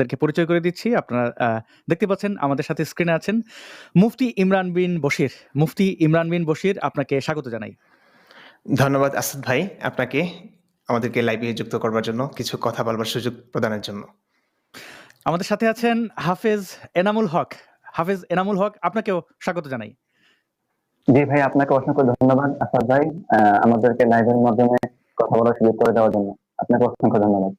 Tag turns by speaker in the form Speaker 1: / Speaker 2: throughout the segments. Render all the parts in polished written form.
Speaker 1: আপনাদেরকে পরিচয় করে দিচ্ছি। আপনারা দেখতে পাচ্ছেন আমাদের সাথে স্ক্রিনে আছেন মুফতি ইমরান বিন বশির। মুফতি ইমরান বিন বশির, আপনাকে স্বাগত জানাই।
Speaker 2: ধন্যবাদ আসাদ ভাই, আপনাকে আমাদেরকে লাইভে যুক্ত করবার জন্য, কিছু কথা বলবার সুযোগ প্রদানের জন্য।
Speaker 1: আমাদের সাথে আছেন হাফেজ এনামুল হক। হাফেজ এনামুল হক, আপনাকেও স্বাগত জানাই।
Speaker 3: জি ভাই, আপনাকে অসংখ্য ধন্যবাদ আসাদ ভাই, আমাদেরকে লাইভের মাধ্যমে কথা বলার সুযোগ করে দেওয়ার জন্য আপনাকে অসংখ্য ধন্যবাদ।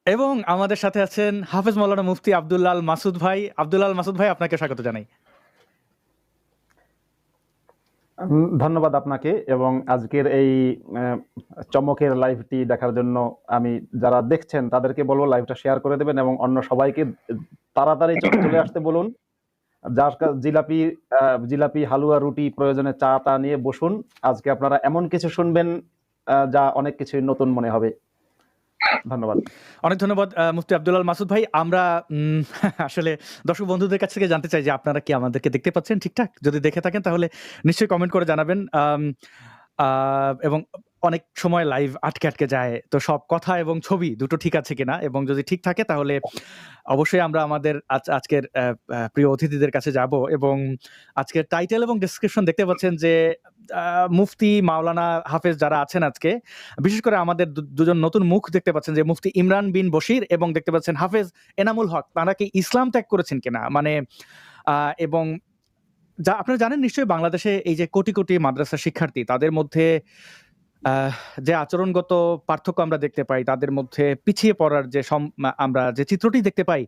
Speaker 1: এবং আমাদের সাথে আছেন হাফেজ মাওলানা মুফতি আব্দুল্লাহ মাসুদ ভাই। আব্দুল্লাহ মাসুদ ভাই, আপনাকে স্বাগত জানাই।
Speaker 4: ধন্যবাদ আপনাকে, এবং আজকের এই চমকের লাইভটি দেখার জন্য আমি যারা দেখছেন তাদেরকে বলবো লাইভটা শেয়ার করে দেবেন এবং অন্য সবাইকে তাড়াতাড়ি চলে আসতে বলুন। যার জিলাপি হালুয়া রুটি প্রয়োজনে চা টা নিয়ে বসুন। আজকে আপনারা এমন কিছু শুনবেন যা অনেক কিছু নতুন মনে হবে। ধন্যবাদ।
Speaker 1: অনেক ধন্যবাদ মুফতি আব্দুল্লাহ মাসুদ ভাই। আমরা আসলে দর্শক বন্ধুদের কাছ থেকে জানতে চাই যে আপনারা কি আমাদেরকে দেখতে পাচ্ছেন ঠিকঠাক? যদি দেখে থাকেন তাহলে নিশ্চয়ই কমেন্ট করে জানাবেন। এবং অনেক সময় লাইভ আটকে যায়, তো সব কথা এবং ছবি দুটো ঠিক আছে কিনা, এবং যদি ঠিক থাকে তাহলে অবশ্যই আমরা আমাদের আজকের প্রিয় অতিথিদের কাছে যাব। এবং আজকের টাইটেল এবং ডেসক্রিপশন দেখতে পাচ্ছেন যে মুফতি মাওলানা হাফেজ যারা আছেন আজকে, বিশেষ করে আমাদের দুজন নতুন মুখ দেখতে পাচ্ছেন, যে মুফতি ইমরান বিন বশির এবং দেখতে পাচ্ছেন হাফেজ এনামুল হক। তারা কি ইসলাম ত্যাগ করেছেন কিনা, মানে এবং যা আপনারা জানেন নিশ্চয়ই, বাংলাদেশে এই যে কোটি কোটি মাদ্রাসা শিক্ষার্থী, তাদের মধ্যে যে আচরণগত পার্থক্য আমরা দেখতে পাই, তাদের মধ্যে পিছিয়ে পড়ার যে আমরা যে চিত্রটি দেখতে পাই,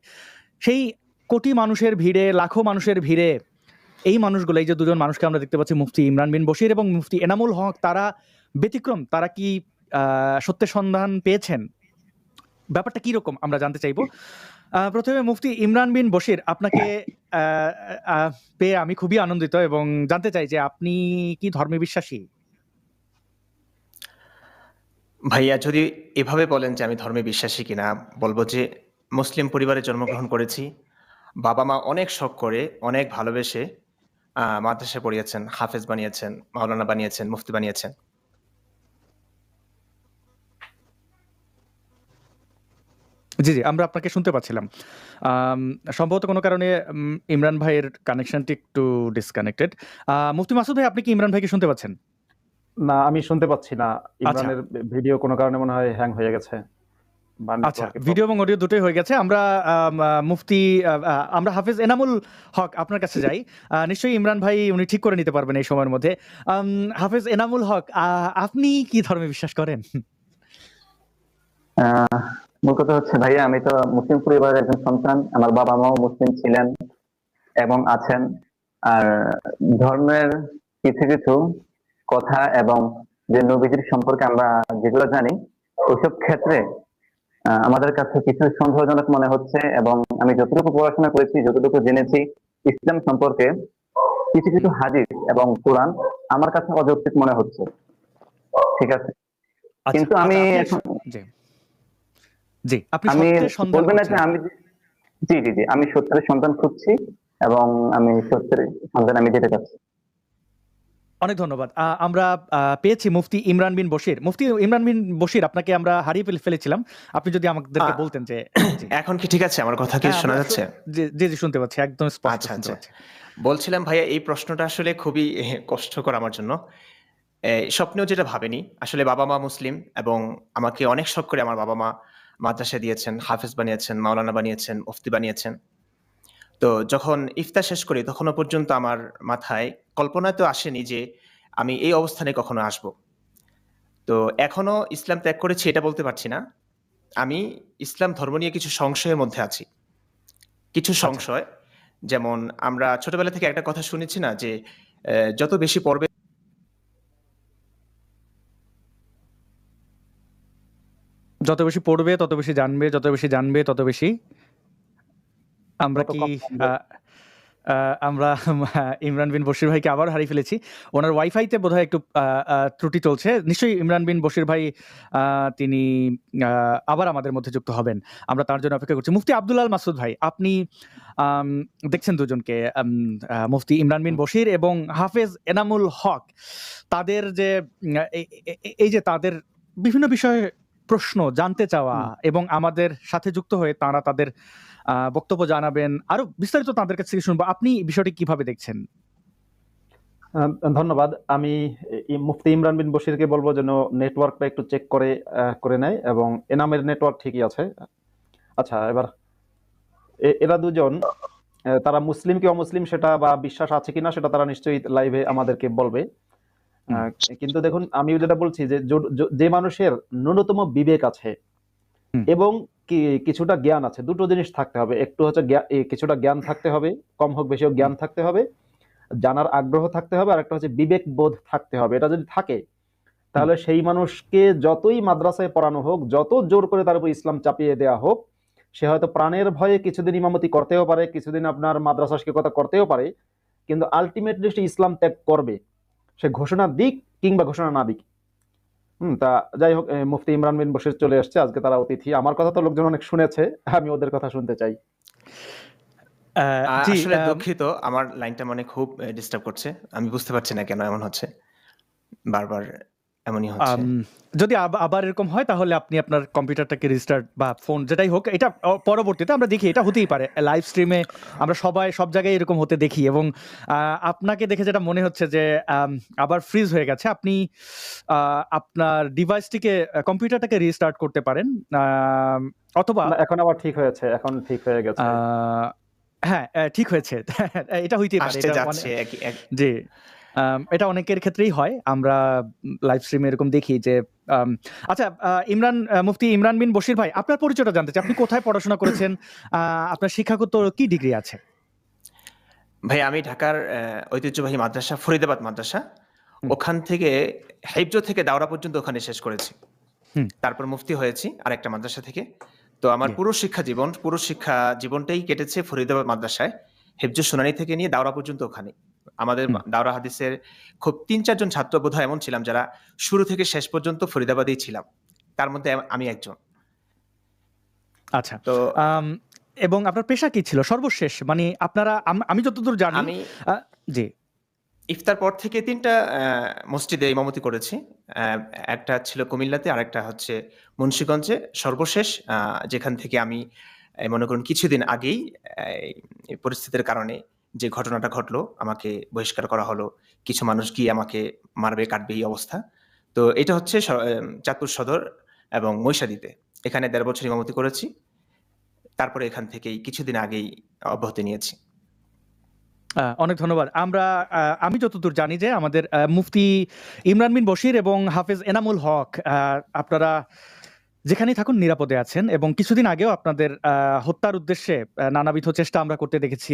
Speaker 1: সেই কোটি মানুষের ভিড়ে, লাখো মানুষের ভিড়ে এই মানুষগুলো, এই যে দুজন মানুষকে আমরা দেখতে পাচ্ছি, মুফতি ইমরান বিন বশির এবং মুফতি এনামুল হক, তারা ব্যতিক্রম। তারা কি সত্যের সন্ধান পেয়েছেন? ব্যাপারটা কি রকম আমরা জানতে চাইবো। প্রথমে মুফতি ইমরান বিন বশির, আপনাকে পেয়ে আমি খুবই আনন্দিত এবং জানতে চাই যে আপনি কি ধর্মে বিশ্বাসী?
Speaker 2: ভাইয়া, যদি এভাবে বলেন যে আমি ধর্মে বিশ্বাসী কিনা, বলবো যে মুসলিম পরিবারে জন্মগ্রহণ করেছি। বাবা মা অনেক শখ করে, অনেক ভালোবেসে মাদ্রাসায় পড়িয়েছেন, হাফেজ বানিয়েছেন, মাওলানা বানিয়েছেন, মুফতি বানিয়েছেন।
Speaker 1: জি, আমরা আপনাকে শুনতে পাচ্ছিলাম। সম্ভবত কোনো কারণে ইমরান ভাইয়ের কানেকশনটি একটু ডিসকানেক্টেড। মুফতি মাসুদ ভাই, আপনি কি ইমরান ভাইকে শুনতে পাচ্ছেন?
Speaker 4: না, আমি শুনতে পাচ্ছি না। ইমরানের ভিডিও কোনো কারণে মনে হয় হ্যাং হয়ে গেছে।
Speaker 1: আচ্ছা, ভিডিও এবং অডিও দুটোই হয়ে গেছে। আমরা আমরা হাফেজ এনামুল হক আপনার কাছে যাই। নিশ্চয়ই ইমরান ভাই উনি ঠিক করে নিতে পারবেন এই সময়ের মধ্যে। হাফেজ এনামুল হক, আপনি কি ধর্মে বিশ্বাস করেন?
Speaker 3: মূল কথা হচ্ছে ভাইয়া, আমি তো মুসলিম পরিবারের একজন সন্তান। আমার বাবা মাও মুসলিম ছিলেন এবং আছেন। আর ধর্মের কিছু কিছু কথা এবং যে নবীজির সম্পর্কে আমরা যেগুলো জানি, ওইসব ক্ষেত্রে আমাদের কাছে কিছু সন্দেহজনক মনে হচ্ছে। এবং আমি যতটুকু পড়াশোনা করেছি, যতটুকু জেনেছি ইসলাম সম্পর্কে, কিছু কিছু হাদিস এবং কোরআন আমার কাছে অযৌক্তিক মনে হচ্ছে। ঠিক আছে, কিন্তু আমি বলবেন না যে আমি সত্যের সন্ধান খুঁজছি এবং আমি সত্যের সন্ধান আমি যেতে চাচ্ছি।
Speaker 1: অনেক ধন্যবাদ। আমরা পেয়েছি মুফতি ইমরান বিন বশির। মুফতি ইমরান বিন বশির, আপনাকে আমরা হারিয়ে ফেলেছিলাম। আপনি যদি আমাদেরকে বলতেন যে
Speaker 2: এখন কি ঠিক আছে? আমার কথা কি শোনা যাচ্ছে?
Speaker 1: জি, শুনতে পাচ্ছি, একদম স্পষ্ট।
Speaker 2: আচ্ছা, বলছিলাম ভাইয়া, এই প্রশ্নটা আসলে খুবই কষ্টকর আমার জন্য। স্বপ্নেও যেটা ভাবেনি। আসলে বাবা মা মুসলিম এবং আমাকে অনেক শখ করে আমার বাবা মা মাদ্রাসা দিয়েছেন, হাফেজ বানিয়েছেন, মাওলানা বানিয়েছেন, মুফতি বানিয়েছেন। তো যখন ইফতার শেষ করি, তখনও পর্যন্ত আমার মাথায় কল্পনায় তো আসেনি যে আমি এই অবস্থানে কখনো আসব। তো এখনো ইসলাম ত্যাগ করেছি এটা বলতে পারছি না। আমি ইসলাম ধর্ম নিয়ে কিছু সংশয়ের মধ্যে আছি। কিছু সংশয়, যেমন আমরা ছোটবেলা থেকে একটা কথা শুনেছি না, যে যত বেশি পড়বে
Speaker 1: তত বেশি জানবে, যত বেশি জানবে তত বেশি আমরা ইমরান বিন বশির ভাইকে আবার হারিয়ে ফেলেছি। ওনার ওয়াইফাইতে বোধহয় একটু ত্রুটি চলছে। নিশ্চয়ই ইমরান বিন বশির ভাই তিনি আবার আমাদের মধ্যে যুক্ত হবেন। আমরা তার জন্য অপেক্ষা করছি। মুফতি আব্দুল্লাহ মাসুদ ভাই, আপনি দেখছেন দুজনকে, মুফতি ইমরান বিন বশির এবং হাফেজ এনামুল হক, তাদের যে এই যে তাদের বিভিন্ন বিষয়ে প্রশ্ন জানতে চাওয়া এবং আমাদের সাথে যুক্ত হয়ে তারা তাদের বক্তব্য জানাবেন। আরো বিস্তারিত তাদের কাছ থেকে শুনবো। আপনি বিষয়টি কিভাবে দেখছেন?
Speaker 4: ধন্যবাদ। আমি মুফতি ইমরান বিন বশিরকে বলবো যেন নেটওয়ার্কটা একটু চেক করে নেয়, এবং এনামের নেটওয়ার্ক ঠিকই আছে। আচ্ছা, এবার এরা দুজন তারা মুসলিম কি অমুসলিম সেটা বা বিশ্বাস আছে কিনা সেটা তারা নিশ্চয়ই লাইভে আমাদেরকে বলবে। আহ, কিন্তু দেখুন, আমি যেটা বলছি যে মানুষের ন্যূনতম বিবেক আছে
Speaker 1: হুম।
Speaker 4: এবং কিছুটা জ্ঞান আছে, দুটো জিনিস থাকতে হবে। একটু হচ্ছে কিছুটা জ্ঞান থাকতে হবে, কম হোক বেশি হোক জ্ঞান থাকতে হবে, জানার আগ্রহ থাকতে হবে, আর একটা হচ্ছে বিবেক বোধ থাকতে হবে। এটা যদি থাকে তাহলে সেই মানুষকে যতই মাদ্রাসায় পড়ানো হোক, যত জোর করে তার উপর ইসলাম চাপিয়ে দেওয়া হোক, সে হয়তো প্রাণের ভয়ে কিছুদিন ইমামতি করতেও পারে, কিছুদিন আপনার মাদ্রাসা শিক্ষকতা করতেও পারে, কিন্তু আলটিমেটলি সে ইসলাম ত্যাগ করবে, সে ঘোষণা দিক কিংবা ঘোষণা না দিক। তা যাই হোক, মুফতি ইমরান বিন বশির চলে আসছে, আজকে তারা অতিথি। আমার কথা তো লোকজন অনেক শুনেছে, আমি ওদের কথা শুনতে চাই।
Speaker 1: জি,
Speaker 2: আসলে দুঃখিত, আমার লাইনটা মানে খুব ডিস্টার্ব করছে। আমি বুঝতে পারছি না কেন এমন হচ্ছে। বারবার এমনই হচ্ছে।
Speaker 1: যদি আবার এরকম হয় তাহলে আপনি আপনার কম্পিউটারটাকে রিস্টার্ট বা ফোন যেটাই হোক, এটা পরবর্তীতে আমরা দেখি, এটা হতেই পারে। লাইভ স্ট্রিমে আমরা সবাই সব জায়গায় এরকম হতে দেখি, এবং আপনাকে দেখে যেটা মনে হচ্ছে যে আবার ফ্রিজ হয়ে গেছে, আপনি আপনার ডিভাইসটিকে কম্পিউটারটাকে রিস্টার্ট করতে পারেন, অথবা
Speaker 4: না, এখন আবার ঠিক হয়েছে, এখন ঠিক হয়ে গেছে।
Speaker 1: হ্যাঁ, ঠিক হয়েছে। এটা হইতেই পারে।
Speaker 2: আসতে
Speaker 1: এটা
Speaker 2: যাচ্ছে
Speaker 1: জি, এটা অনেকের ক্ষেত্রেই হয়। আমরা লাইভ স্ট্রিমে এরকম দেখি যে আচ্ছা, মুফতি ইমরান বিন বশির ভাই, আপনার পরিচয়টা জানতে চাই। আপনি কোথায় পড়াশোনা করেছেন? আপনার শিক্ষাগত কি ডিগ্রি আছে?
Speaker 2: ভাই আমি ঢাকার ঐতিহ্যবাহী মাদ্রাসা ফরিদাবাদ মাদ্রাসা, ওখান থেকে হেফজ থেকে দাওরা পর্যন্ত ওখানে শেষ করেছি।
Speaker 1: হুম।
Speaker 2: তারপর মুফতি হয়েছি আরেকটা মাদ্রাসা থেকে। তো আমার
Speaker 1: জি।
Speaker 2: পুরো শিক্ষা জীবনটাই কেটেছে ফরিদাবাদ মাদ্রাসায়। হেফজ শুনানি থেকে নিয়ে দাওরা পর্যন্ত ওখানে। আমাদের দাওরা হাদিসের খুব ৩-৪ জন ছাত্র বোধহয় এমন ছিলাম যারা শুরু থেকে শেষ পর্যন্ত ফরিদাবাদেই ছিলাম। তার মধ্যে আমি একজন।
Speaker 1: আচ্ছা।
Speaker 2: তো
Speaker 1: এবং আপনার পেশা কি ছিল সর্বশেষ? মানে আপনারা আমি যতদূর জানি
Speaker 2: আমি
Speaker 1: জি।
Speaker 2: ইফতার পর থেকে ৩ টা মসজিদে ইমামতি করেছি। একটা ছিল কুমিল্লাতে, আরেকটা হচ্ছে মুন্সিগঞ্জে। সর্বশেষ যেখান থেকে আমি মনে করুন কিছুদিন আগেই এই পরিস্থিতির কারণে যে ঘটনাটা ঘটলো, আমাকে বহিষ্কার করা হলো। কিছু মানুষ গিয়ে আমাকে মারবে, কাটবে এই অবস্থা। তো এটা হচ্ছে চাঁদপুর সদর এবং মহিষাদীতে। এখানে ১.৫ বছর ইমামতি করেছি। তারপরে এখান থেকেই কিছুদিন আগেই অব্যাহতি নিয়েছি।
Speaker 1: অনেক ধন্যবাদ। আমি যতদূর জানি যে আমাদের মুফতি ইমরান বিন বশির এবং হাফেজ এনামুল হক, আপনারা যেখানেই থাকুন নিরাপদে আছেন, এবং কিছুদিন আগেও আপনাদের হত্যার উদ্দেশ্যে নানাবিধ চেষ্টা আমরা করতে দেখেছি।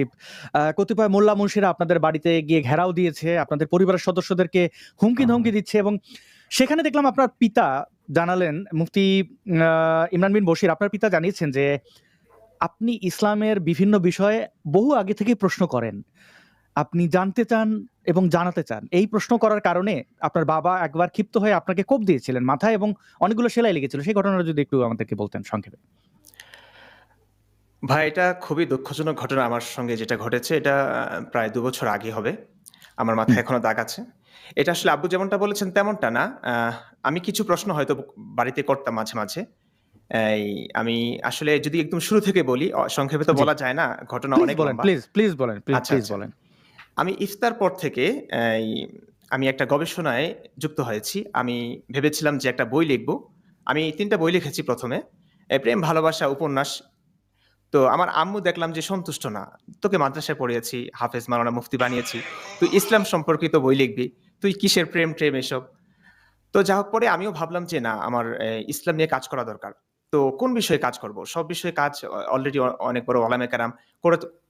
Speaker 1: কতিপয় মোল্লা মুন্সিরা আপনাদের বাড়িতে গিয়ে ঘেরাও দিয়েছে, আপনাদের পরিবারের সদস্যদেরকে হুমকি ধমকি দিচ্ছে, এবং সেখানে দেখলাম আপনার পিতা জানালেন, মুফতি ইমরান বিন বশির, আপনার পিতা জানিয়েছেন যে আপনি ইসলামের বিভিন্ন বিষয়ে বহু আগে থেকেই প্রশ্ন করেন। আপনি জানতে চান এবং জানাতে চান। এই প্রশ্ন করার কারণে আপনার বাবা একবার ক্ষিপ্ত হয়ে আপনাকে কোপ দিয়েছিলেন মাথায়, এবং অনেকগুলো সেলাই লেগেছিল। সেই ঘটনাটা যদি একটু আমাদেরকে বলতেন সংক্ষেপে।
Speaker 2: ভাই এটা খুবই দুঃখজনক ঘটনা আমার সঙ্গে যেটা ঘটেছে। এটা প্রায় ২ বছর আগে হবে। আমার মাথায় এখনো দাগ আছে। এটা আসলে আব্বু যেমনটা বলেছেন তেমনটা না। আমি কিছু প্রশ্ন হয়তো বাড়িতে করতাম মাঝে, মাঝে। এই আমি আসলে যদি একদম শুরু থেকে বলি, সংক্ষেপে তো
Speaker 1: জি।
Speaker 2: বলা যায় না। ঘটনা
Speaker 1: প্লিজ
Speaker 2: অনেক
Speaker 1: বলেন,
Speaker 2: লম্বা।
Speaker 1: প্লিজ বলেন,
Speaker 2: আচ্ছা,
Speaker 1: প্লিজ
Speaker 2: আচ্ছা।
Speaker 1: বলেন।
Speaker 2: আমি ইফতার পর থেকে এই আমি একটা গবেষণায় যুক্ত হয়েছি। আমি ভেবেছিলাম যে একটা বই লিখব। আমি ৩ টা বই লিখেছি ১ম এ। প্রেম, ভালোবাসা, উপন্যাস। তো আমার আম্মু দেখলাম যে সন্তুষ্ট না। তোকে মাদ্রাসায় পড়িয়েছি, হাফেজ মাওলানা মুফতি বানিয়েছি। তুই ইসলাম সম্পর্কিত বই লিখবি। তুই কিসের প্রেম-ট্রেম এসব। তো যা হোক পরে আমিও ভাবলাম যে না আমার ইসলাম নিয়ে কাজ করা দরকার। তো কোন বিষয়ে কাজ করব? সব বিষয়ে কাজ অলরেডি অনেক বড় ওলামায়ে কেরাম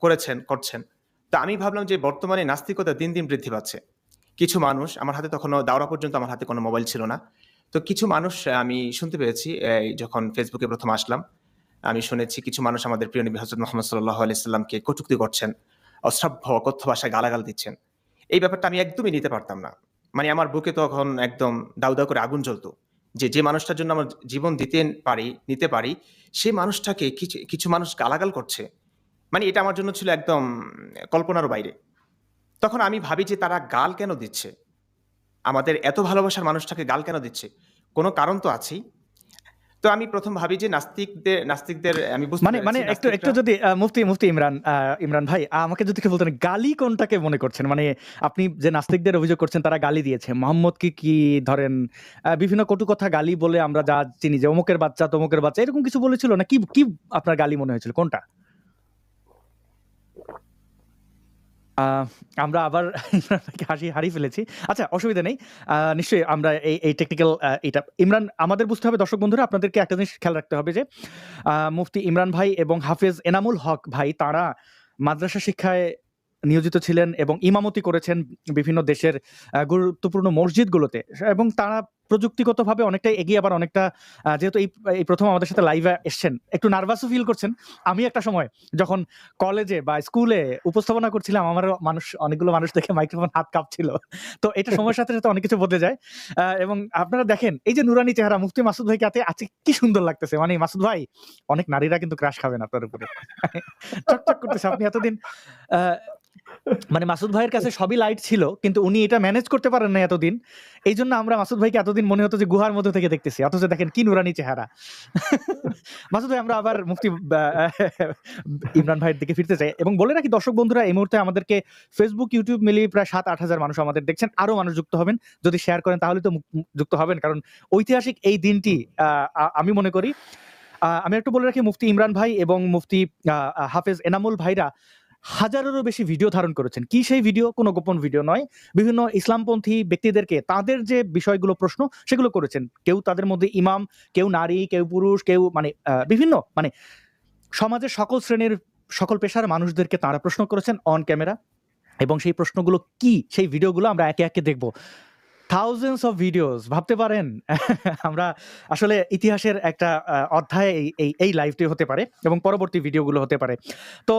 Speaker 2: করেছেন, করছেন। তো আমি ভাবলাম যে বর্তমানে নাস্তিকতা দিন, দিন বৃদ্ধি পাচ্ছে। কিছু মানুষ আমার হাতে তখনও দাওরা পর্যন্ত আমার হাতে কোনো মোবাইল ছিল না। তো কিছু মানুষ আমি শুনতে পেয়েছি যখন ফেসবুকে ১ম আসলাম, আমি শুনেছি কিছু মানুষ আমাদের প্রিয় নবী হযরত মুহাম্মদ সাল্লাল্লাহু আলাইহি সাল্লামকে কটূক্তি করছেন, অশ্রাব্য অকথ্য ভাষায় গালাগাল দিচ্ছেন। এই ব্যাপারটা আমি একদমই নিতে পারতাম না। মানে আমার বুকে তখন একদম দাউ, দাউ করে আগুন জ্বলত। যে মানুষটার জন্য আমার জীবন নিতে পারি, সেই মানুষটাকে কিছু মানুষ গালাগাল করছে। মানে এটা আমার জন্য ছিল একদম কল্পনারও বাইরে। তখন আমি ভাবি যে তারা গাল কেন দিচ্ছে? আমাদের এত ভালোবাসার মানুষটাকে গাল কেন দিচ্ছে? কোনো কারণ তো আছেই। তো আমি প্রথম ভাবি যে নাস্তিকদের আমি বুঝতে
Speaker 1: মানে মানে
Speaker 2: পেরেছি
Speaker 1: একটু একটু
Speaker 2: নাস্তিকরা
Speaker 1: যদি মুফতি ইমরান ভাই আমাকে যদি কেউ বলতেন গালি কোনটাকে মনে করছেন? মানে আপনি যে নাস্তিকদের অভিযোগ করছেন তারা গালি দিয়েছে। মোহাম্মদকে কি ধরেন বিভিন্ন কটু কথা গালি বলে আমরা যা চিনি যে অমুকের বাচ্চা, তমুকের বাচ্চা এরকম কিছু বলেছিল না? কি কি আপনার গালি মনে হয়েছিল? কোনটা? আ আমরা আবার ইমরান ভাইকে হারিয়ে ফেলেছি। আচ্ছা অসুবিধা নেই। নিশ্চয়ই আমরা এই টেকনিক্যাল এটা ইমরান আমাদের বুঝতে হবে দর্শক বন্ধুরা আপনাদেরকে একটা জিনিস খেয়াল রাখতে হবে যে মুফতি ইমরান ভাই এবং হাফেজ এনামুল হক ভাই তারা মাদ্রাসা শিক্ষায় নিয়োজিত ছিলেন এবং ইমামতি করেছেন বিভিন্ন দেশের গুরুত্বপূর্ণ মসজিদগুলোতে এবং তারা প্রযুক্তিগতভাবে অনেকটাই এগিয়ে আবার অনেকটা যেহেতু এই প্রথম আমাদের সাথে লাইভে এসছেন একটু নার্ভাসও ফিল করছেন। আমি একটা সময় যখন কলেজে বা স্কুলে উপস্থাপনা করছিলাম আমার অনেকগুলো মানুষ দেখে মাইক্রোফোন হাত কাঁপছিল। তো এটা সময়ের সাথে সাথে অনেক কিছু বদলে যায়। এবং আপনারা দেখেন এই যে নুরানি চেহারা মুফতি মাসুদ ভাইকে আজকে কি সুন্দর লাগতেছে। মানে মাসুদ ভাই অনেক নারীরা কিন্তু ক্রাশ খাবেন আপনার উপরে। চকচক করতেছে। আপনি এতদিন আ মানে মাসুদ ভাইয়ের কাছে সবই লাইট ছিল কিন্তু উনি এটা ম্যানেজ করতে পারেন নাই এতদিন। এইজন্য আমরা মাসুদ ভাইকে এতদিন মনে হতো যে গুহার মধ্যে থেকে দেখতেছি। অথচ দেখেন কি নুরানি চেহারা। মাসুদ ভাই আমরা আবার মুফতি ইমরান ভাইয়ের দিকে ফিরতে চাই এবং বলে রাখি দর্শক বন্ধুরা এই মুহূর্তে আমাদেরকে Facebook, YouTube মিলিয়ে প্রায় ৭-৮ হাজার মানুষ আমাদের দেখছেন। আরো মানুষ যুক্ত হবেন। যদি শেয়ার করেন তাহলে তো যুক্ত হবেন। কারণ ঐতিহাসিক এই দিনটি আমি মনে করি আমি একটু বলে রাখি মুফতি ইমরান ভাই এবং মুফতি হাফেজ এনামুল ভাইরা হাজারেরও বেশি ভিডিও ধারণ করেছেন। কি সেই ভিডিও? কোনো গোপন ভিডিও নয়। বিভিন্ন ইসলামপন্থী ব্যক্তিদেরকে তাদের যে বিষয়গুলো প্রশ্ন সেগুলো করেছেন। কেউ তাদের মধ্যে ইমাম, কেউ নারী, কেউ পুরুষ, কেউ মানে বিভিন্ন মানে সমাজের সকল শ্রেণীর সকল পেশার মানুষদেরকে তারা প্রশ্ন করেছেন অন ক্যামেরা এবং সেই প্রশ্নগুলো কি সেই ভিডিওগুলো আমরা একে একে দেখব। থাউজেন্ডস অফ ভিডিওস ভাবতে পারেন আমরা আসলে ইতিহাসের একটা অধ্যায় এই লাইভটি হতে পারে এবং পরবর্তী ভিডিওগুলো হতে পারে। তো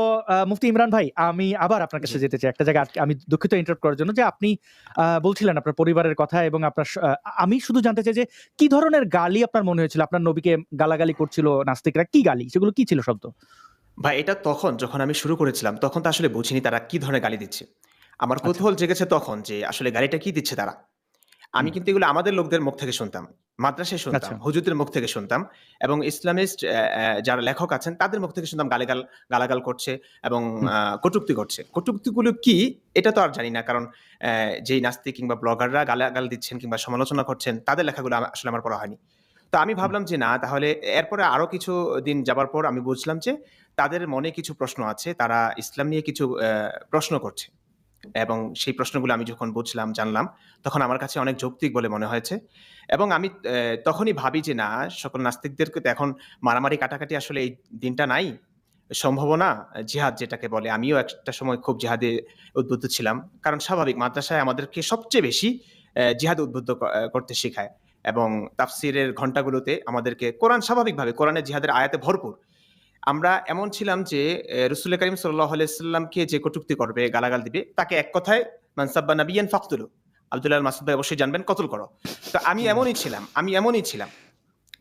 Speaker 1: মুফতি ইমরান ভাই আমি আবার আপনার কাছে
Speaker 2: জি।
Speaker 1: যেতে চাই একটা জায়গায় আমি দুঃখিত ইন্টারাপ্ট করার জন্য যে আপনি বলছিলেন আপনার পরিবারের কথা এবং আপনার আমি শুধু জানতে চাই যে কি ধরনের গালি আপনার মনে হয়েছিল? আপনার নবীকে গালাগালি করছিল নাস্তিকরা কি গালি? সেগুলো কি ছিল শব্দ?
Speaker 2: ভাই এটা তখন যখন আমি শুরু করেছিলাম তখন তো আসলে বুঝিনি তারা কি ধরনের গালি দিচ্ছে। আমার
Speaker 1: আচ্ছা।
Speaker 2: কৌতূহল জেগেছে তখন যে আসলে গালিটা কি দিচ্ছে তারা। আমি
Speaker 1: হুম।
Speaker 2: কিন্তু এগুলো আমাদের লোকদের মুখ থেকে শুনতাম। মাদ্রাসায় শুনতাম,
Speaker 1: আচ্ছা।
Speaker 2: হুজুরদের মুখ থেকে শুনতাম এবং ইসলামিস্ট যারা লেখক আছেন তাদের মুখ থেকে শুনতাম গালাগাল করছে এবং
Speaker 1: হুম।
Speaker 2: কটূক্তি করছে। কটূক্তিগুলো কি এটা তো আর জানি না। কারণ যেই নাস্তিক কিংবা ব্লগাররা গালাগাল দিচ্ছেন কিংবা সমালোচনা করছেন তাদের লেখাগুলো আসলে আমার পড়া হয়নি। তো আমি
Speaker 1: হুম।
Speaker 2: ভাবলাম যে না তাহলে এরপরে আরো কিছু দিন যাবার পর আমি বুঝলাম যে তাদের মনে কিছু প্রশ্ন আছে। তারা ইসলাম নিয়ে কিছু প্রশ্ন করছে। এবং সেই প্রশ্নগুলো আমি যখন বুঝলাম, জানলাম, তখন আমার কাছে অনেক যৌক্তিক বলে মনে হয়েছে। এবং আমি তখনই ভাবি যে না, সকল নাস্তিকদেরকে তো এখন মারামারি কাটাকাটি আসলে এই দিনটা নাই। সম্ভাবনা জিহাদ যেটাকে বলে, আমিও একটা সময় খুব জিহাদে উদ্বুদ্ধ ছিলাম। কারণ স্বাভাবিক মাদ্রাসায় আমাদেরকে সবচেয়ে বেশি জিহাদে উদ্বুদ্ধ করতে শেখায়। এবং তাফসিরের ঘন্টাগুলোতে আমাদেরকে কোরআন স্বাভাবিকভাবে কোরআনের জিহাদের আয়াতে ভরপুর। আমরা এমন ছিলাম যে রাসূল করিম সাল্লাল্লাহু আলাইহি সাল্লামকে যে কটূক্তি করবে, গালাগাল দিবে, তাকে এক কথায় মান সাব্বা নাবিয়ান ফাকতুলু। আব্দুল্লাহ আল মাসউদ ভাই অবশ্যই জানবেন, কতল করো। তো আমি
Speaker 1: হুম।
Speaker 2: এমনই ছিলাম।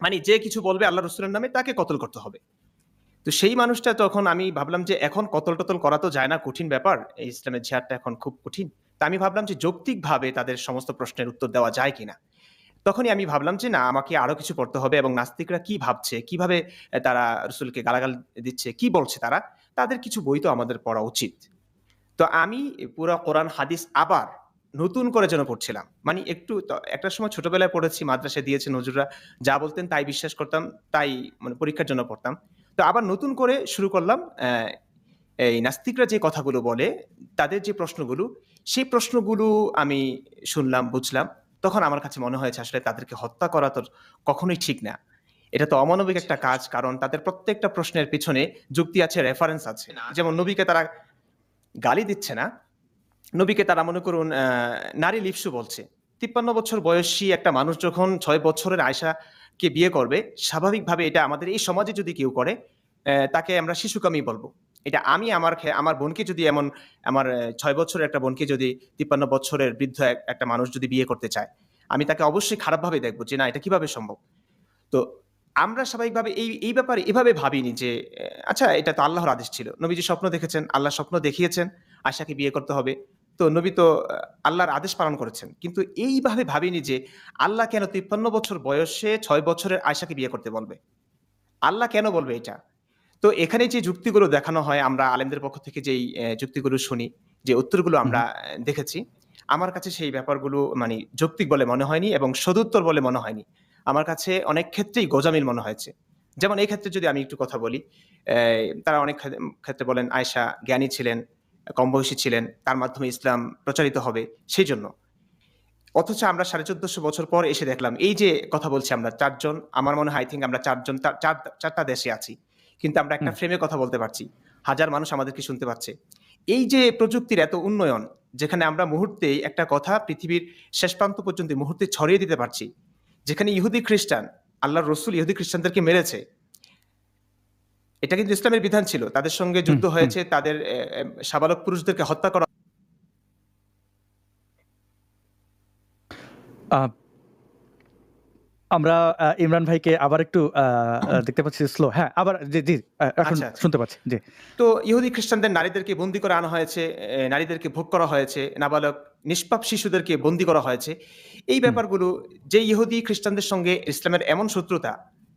Speaker 2: মানে যে কিছু বলবে আল্লাহ রাসূলের নামে তাকে কতল করতে হবে। তো সেই মানুষটা তখন আমি ভাবলাম যে এখন কতল-টতল করা তো যায় না, কঠিন ব্যাপার। এই ইসলামের জিহাদটা এখন খুব কঠিন। তা আমি ভাবলাম যে যৌক্তিকভাবে তাদের সমস্ত প্রশ্নের উত্তর দেওয়া যায় কিনা। তখনই আমি ভাবলাম যে না আমাকে আরো কিছু পড়তে হবে এবং নাস্তিকরা কি ভাবছে, কিভাবে তারা রাসূলকে গালাগাল দিচ্ছে, কি বলছে তারা, তাদের কিছু বই তো আমাদের পড়া উচিত। তো আমি পুরা কোরআন হাদিস আবার নতুন করে যেন পড়ছিলাম। মানে একটু একটা সময় ছোটবেলায় পড়েছি, মাদ্রাসায় দিয়েছেন হুজুররা, যা বলতেন তাই বিশ্বাস করতাম, তাই মানে পরীক্ষার জন্য পড়তাম। তো আবার নতুন করে শুরু করলাম এই নাস্তিকরা যে কথাগুলো বলে, তাদের যে প্রশ্নগুলো, সেই প্রশ্নগুলো আমি শুনলাম, বুঝলাম। তখন আমার কাছে মনে হয়েছে আসলে তাদেরকে হত্যা করা তো কখনোই ঠিক না। এটা তো অমানবিক একটা কাজ। কারণ তাদের প্রত্যেকটা প্রশ্নের পিছনে যুক্তি আছে, রেফারেন্স আছে। যেমন নবীকে তারা গালি দিচ্ছে না। নবীকে তারা মনে করুন নারী লিপসু বলছে। ৫৩ বছর বয়সী একটা মানুষ যখন ৬ বছরের আয়েশাকে বিয়ে করবে, স্বাভাবিকভাবে এটা আমাদের এই সমাজে যদি কেউ করে, তাকে আমরা শিশুকামী বলব। এটা আমি আমার বোনকে যদি আমার ৬ বছরের একটা বোনকে যদি ৫৩ বছরের বৃদ্ধ একটা মানুষ যদি বিয়ে করতে চায়, আমি তাকে অবশ্যই খারাপভাবে দেখব যে না এটা কিভাবে সম্ভব? তো আমরা স্বাভাবিকভাবে এই ব্যাপারে এভাবে ভাবিনি যে আচ্ছা এটা তো আল্লাহর আদেশ ছিল। নবীজি স্বপ্ন দেখেছেন, আল্লাহ স্বপ্ন দেখিয়েছেন, আয়েশাকে বিয়ে করতে হবে। তো তো নবী তো আল্লাহর আদেশ পালন করেছেন। কিন্তু এইভাবে ভাবিনি যে আল্লাহ কেন ৫৩ বছর বয়সে ৬ বছরের আয়েশাকে বিয়ে করতে বলবে? আল্লাহ কেন বলবে এটা? তো এখানে যে যুক্তিগুলো দেখানো হয় আমরা আলেমদের পক্ষ থেকে যেই যুক্তিগুলো শুনি, যে উত্তরগুলো
Speaker 1: হুম,
Speaker 2: আমরা দেখেছি, আমার কাছে সেই ব্যাপারগুলো মানে যৌক্তিক বলে মনে হয়নি এবং সদুত্তর বলে মনে হয়নি। আমার কাছে অনেক ক্ষেত্রেই গোঁজামিল মনে হয়েছে। যেমন এই ক্ষেত্রে যদি আমি একটু কথা বলি, তারা অনেক ক্ষেত্রে বলেন আয়েশা জ্ঞানী ছিলেন, কম বয়সী ছিলেন, তার মাধ্যমে ইসলাম প্রচারিত হবে সেইজন্য। অথচ আমরা ১৪৫০ বছর পর এসে দেখলাম এই যে কথা বলছি আমরা ৪ জন, আমার মনে হয় আই থিংক আমরা ৪ জন ৪ টা দেশে আছি। কিন্তু আমরা একটা
Speaker 1: হুম।
Speaker 2: ফ্রেমে কথা বলতে পারছি। হাজার মানুষ আমাদেরকে শুনতে পাচ্ছে। এই যে প্রযুক্তির এত উন্নয়ন, যেখানে আমরা মুহূর্তেই একটা কথা পৃথিবীর শেষ প্রান্ত পর্যন্ত মুহূর্তে ছড়িয়ে দিতে পারছি। যেখানে ইহুদি খ্রিস্টান, আল্লাহর রাসূল ইহুদি খ্রিস্টানদেরকে মেরেছে। এটা কিন্তু ইসলামের বিধান ছিল। তাদের সঙ্গে
Speaker 1: হুম,
Speaker 2: যুদ্ধ
Speaker 1: হুম।
Speaker 2: হয়েছে, তাদের সাবালক পুরুষদেরকে হত্যা করা।
Speaker 1: আ আমরা ইমরান ভাইকে আবার একটু দেখতে পাচ্ছি স্লো। হ্যাঁ, আবার জি, জি, এখন
Speaker 2: আচ্ছা, আচ্ছা।
Speaker 1: শুনতে পাচ্ছি। জি।
Speaker 2: তো ইহুদি খ্রিস্টানদের নারীদেরকে বন্দী করে আনা হয়েছে, নারীদেরকে ভোগ করা হয়েছে, নাবালক নিষ্পাপ শিশুদেরকে বন্দী করা হয়েছে। এই
Speaker 1: হুম।
Speaker 2: ব্যাপারগুলো যে ইহুদি খ্রিস্টানদের সঙ্গে ইসলামের এমন শত্রুতা,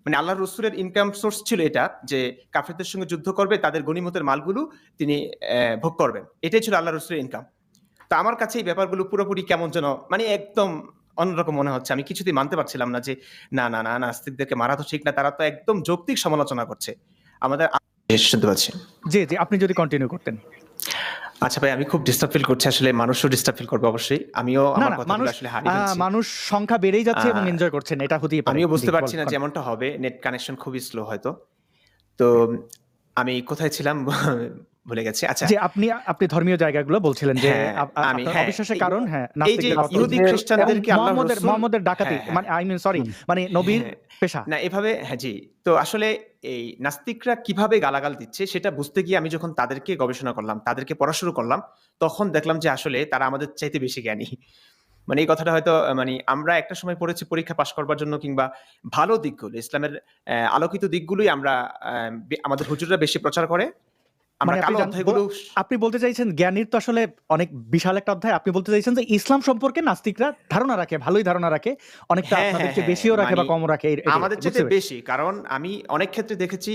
Speaker 2: মানে আল্লাহর রাসূলের ইনকাম সোর্স ছিল এটা যে কাফিরদের সঙ্গে যুদ্ধ করবে, তাদের গনিমতের মালগুলো তিনি ভোগ করবেন। এটাই ছিল আল্লাহর রাসূলের ইনকাম। তো আমার কাছে এই ব্যাপারগুলো পুরোপুরি কেমন যেন মানে একদম অন্যরকম মনে হচ্ছে। আমি কিছুতেই মানতে পারছিলাম না যে না, নাস্তিকদেরকে মারা তো ঠিক না। তারা তো একদম যৌক্তিক সমালোচনা করছে। আমাদের শুনতে পাচ্ছি।
Speaker 1: জি, জি, আপনি যদি কন্টিনিউ করতেন।
Speaker 2: আচ্ছা ভাই, আমি খুব ডিস্টার্ব ফিল করছি। আসলে মানুষও ডিস্টার্ব ফিল করবে অবশ্যই। আমিও
Speaker 1: না,
Speaker 2: আমার
Speaker 1: না,
Speaker 2: কথাগুলো
Speaker 1: মানুষ
Speaker 2: আসলে হারিয়ে ফেলছি।
Speaker 1: মানুষ সংখ্যা বেড়েই
Speaker 2: আ
Speaker 1: যাচ্ছে এবং এনজয় করছেন। এটা হতেই পারে।
Speaker 2: আমিও
Speaker 1: জি,
Speaker 2: বুঝতে পারছি
Speaker 1: বলেন।
Speaker 2: না যে এমনটা হবে। নেট কানেকশন খুবই স্লো হয়তো। তো আমি কোথায় ছিলাম ভুলে গেছি। আচ্ছা,
Speaker 1: জি, আপনি ধর্মীয় জায়গাগুলো বলছিলেন যে
Speaker 2: হ্যাঁ, আমি
Speaker 1: আপনার
Speaker 2: হ্যাঁ,
Speaker 1: অবিশ্বাসের
Speaker 2: এই
Speaker 1: কারণ হ্যাঁ,
Speaker 2: এই যে
Speaker 1: নাস্তিকদের পতন
Speaker 2: ইহুদি
Speaker 4: নাস্তিকদের
Speaker 1: এবং
Speaker 2: খ্রিস্টানদেরকে আল্লাহর রাসূল
Speaker 1: মুহাম্মদের ডাকাতি
Speaker 2: হ্যাঁ, হ্যাঁ,
Speaker 1: মানে আই মিন সরি
Speaker 4: হুম,
Speaker 1: মানে নবীর
Speaker 2: হ্যাঁ,
Speaker 1: পেশা।
Speaker 2: না এভাবে হ্যাঁ, জি। তো আসলে এই নাস্তিকরা কিভাবে গালাগাল দিচ্ছে সেটা বুঝতে গিয়ে আমি যখন তাদেরকে গবেষণা করলাম, তাদেরকে পড়া শুরু করলাম, তখন দেখলাম যে আসলে তারা আমাদের চাইতে বেশি জ্ঞানী। মানে এই কথাটা হয়তো মানে আমরা একটা সময় পড়েছি পরীক্ষা পাস করবার জন্য কিংবা ভালো দিকগুলো, ইসলামের আলোকিত দিকগুলোই আমরা আমাদের হুজুররা বেশি প্রচার করে। আমরা
Speaker 1: মানে
Speaker 2: কালো অধ্যায়গুলো
Speaker 1: আপনি বলতে চাইছেন জ্ঞানীর তো আসলে অনেক বিশাল একটা অধ্যায়। আপনি বলতে চাইছেন যে ইসলাম সম্পর্কে নাস্তিকরা ধারণা রাখে, ভালোই ধারণা রাখে। অনেকটা
Speaker 2: হ্যাঁ,
Speaker 1: আপনাদের
Speaker 2: হ্যাঁ,
Speaker 1: চেয়ে
Speaker 2: হ্যাঁ।
Speaker 1: বেশিও রাখে বা
Speaker 2: মানি
Speaker 1: কমও রাখে এটাই
Speaker 2: আমাদের চাইতে
Speaker 1: বুঝতে পেরেছি।
Speaker 2: বেশি। কারণ আমি অনেক ক্ষেত্রে দেখেছি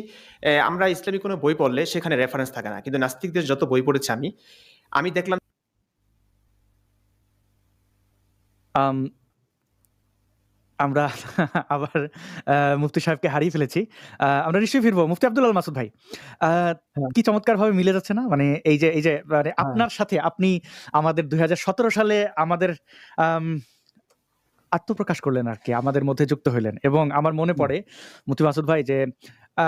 Speaker 2: আমরা ইসলামিক কোনো বই পড়লে সেখানে রেফারেন্স থাকে না। কিন্তু নাস্তিকদের যত বই পড়েছি আমি দেখলাম
Speaker 1: আম আমরা আবার মুফতি সাহেবকে হারিয়ে ফেলেছি। আমরা নিশ্চয়ই ফিরবো। মুফতি আব্দুল আল মাসুদ ভাই। আ
Speaker 4: হ্যাঁ,
Speaker 1: কি চমৎকারভাবে মিলে যাচ্ছে না? মানে এই যে মানে
Speaker 4: হ্যাঁ,
Speaker 1: আপনার সাথে আপনি আমাদের ২০১৭ সালে আমাদের আম আত্মপ্রকাশ করলেন আরকি। আমাদের মধ্যে যুক্ত হইলেন। এবং আমার মনে
Speaker 4: হুম,
Speaker 1: পড়ে মুফতি মাসুদ ভাই যে আ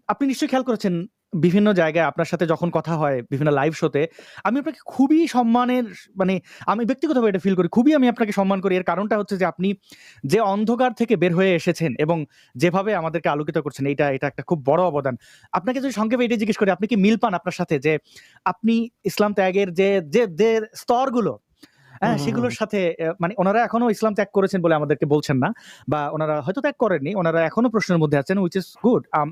Speaker 1: আপনি নিশ্চয়ই খেয়াল করেছেন বিভিন্ন জায়গায় আপনার সাথে যখন কথা হয় বিভিন্ন লাইভ শোতে আমি আপনাকে খুবই সম্মানের মানে আমি ব্যক্তিগতভাবে এটা ফিল করি। খুবই আমি আপনাকে সম্মান করি। এর কারণটা হচ্ছে যে আপনি যে অন্ধকার থেকে বের হয়ে এসেছেন এবং যেভাবে আমাদেরকে আলোকিত করছেন এটা একটা খুব বড় অবদান। আপনাকে যদি সংক্ষেপে এটাই জিজ্ঞেস করি আপনি কি মিল পান আপনার সাথে যে আপনি ইসলাম ত্যাগের যে স্তরগুলো
Speaker 4: হুম,
Speaker 1: হ্যাঁ,
Speaker 4: হুম, হুম,
Speaker 1: সেগুলোর সাথে মানে ওনারা এখনো ইসলাম ত্যাগ করেছেন বলে আমাদেরকে বলছেন না। বা ওনারা হয়তো ত্যাগ করেননি। ওনারা এখনো প্রশ্নের মধ্যে আছেন which is good.
Speaker 4: হুম,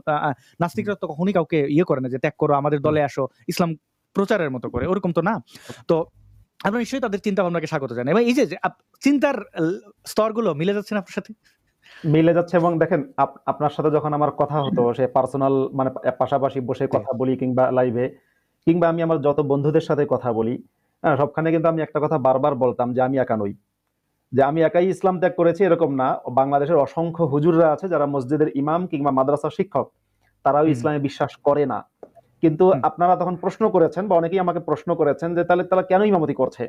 Speaker 1: নাস্তিকরা তো কখনোই কাউকে ইয়ে করে না যে ত্যাগ করো, আমাদের
Speaker 4: হুম,
Speaker 1: দলে আসো, ইসলাম প্রচারের মতো করে। ওরকম তো না। তো আমরা নিশ্চয়ই তাদের চিন্তা ভাবনাকে স্বাগত জানাই। এবং এই যে চিন্তার স্তরগুলো মিলে যাচ্ছে না আপনার সাথে?
Speaker 4: মিলে যাচ্ছে। এবং দেখেন আপনার সাথে যখন আমার কথা হতো সে পার্সোনাল মানে পাশাপাশি বসে
Speaker 1: জি।
Speaker 4: কথা বলি কিংবা লাইভে কিংবা আমি আমার যত বন্ধুদের সাথে কথা বলি, হ্যাঁ, সবখানে কিন্তু আমি একটা কথা বারবার বলতাম যে আমি একা নই। যে আমি একাই ইসলাম ত্যাগ করেছি এরকম না। বাংলাদেশের অসংখ্য হুজুররা আছে যারা মসজিদের ইমাম কিংবা মাদ্রাসার শিক্ষক। তারাও
Speaker 1: হুম,
Speaker 4: ইসলামে বিশ্বাস করে না। কিন্তু
Speaker 1: হুম,
Speaker 4: আপনারা তখন প্রশ্ন করেছেন বা অনেকেই আমাকে প্রশ্ন করেছেন যে তাহলে তারা কেন ইমামতি করছে?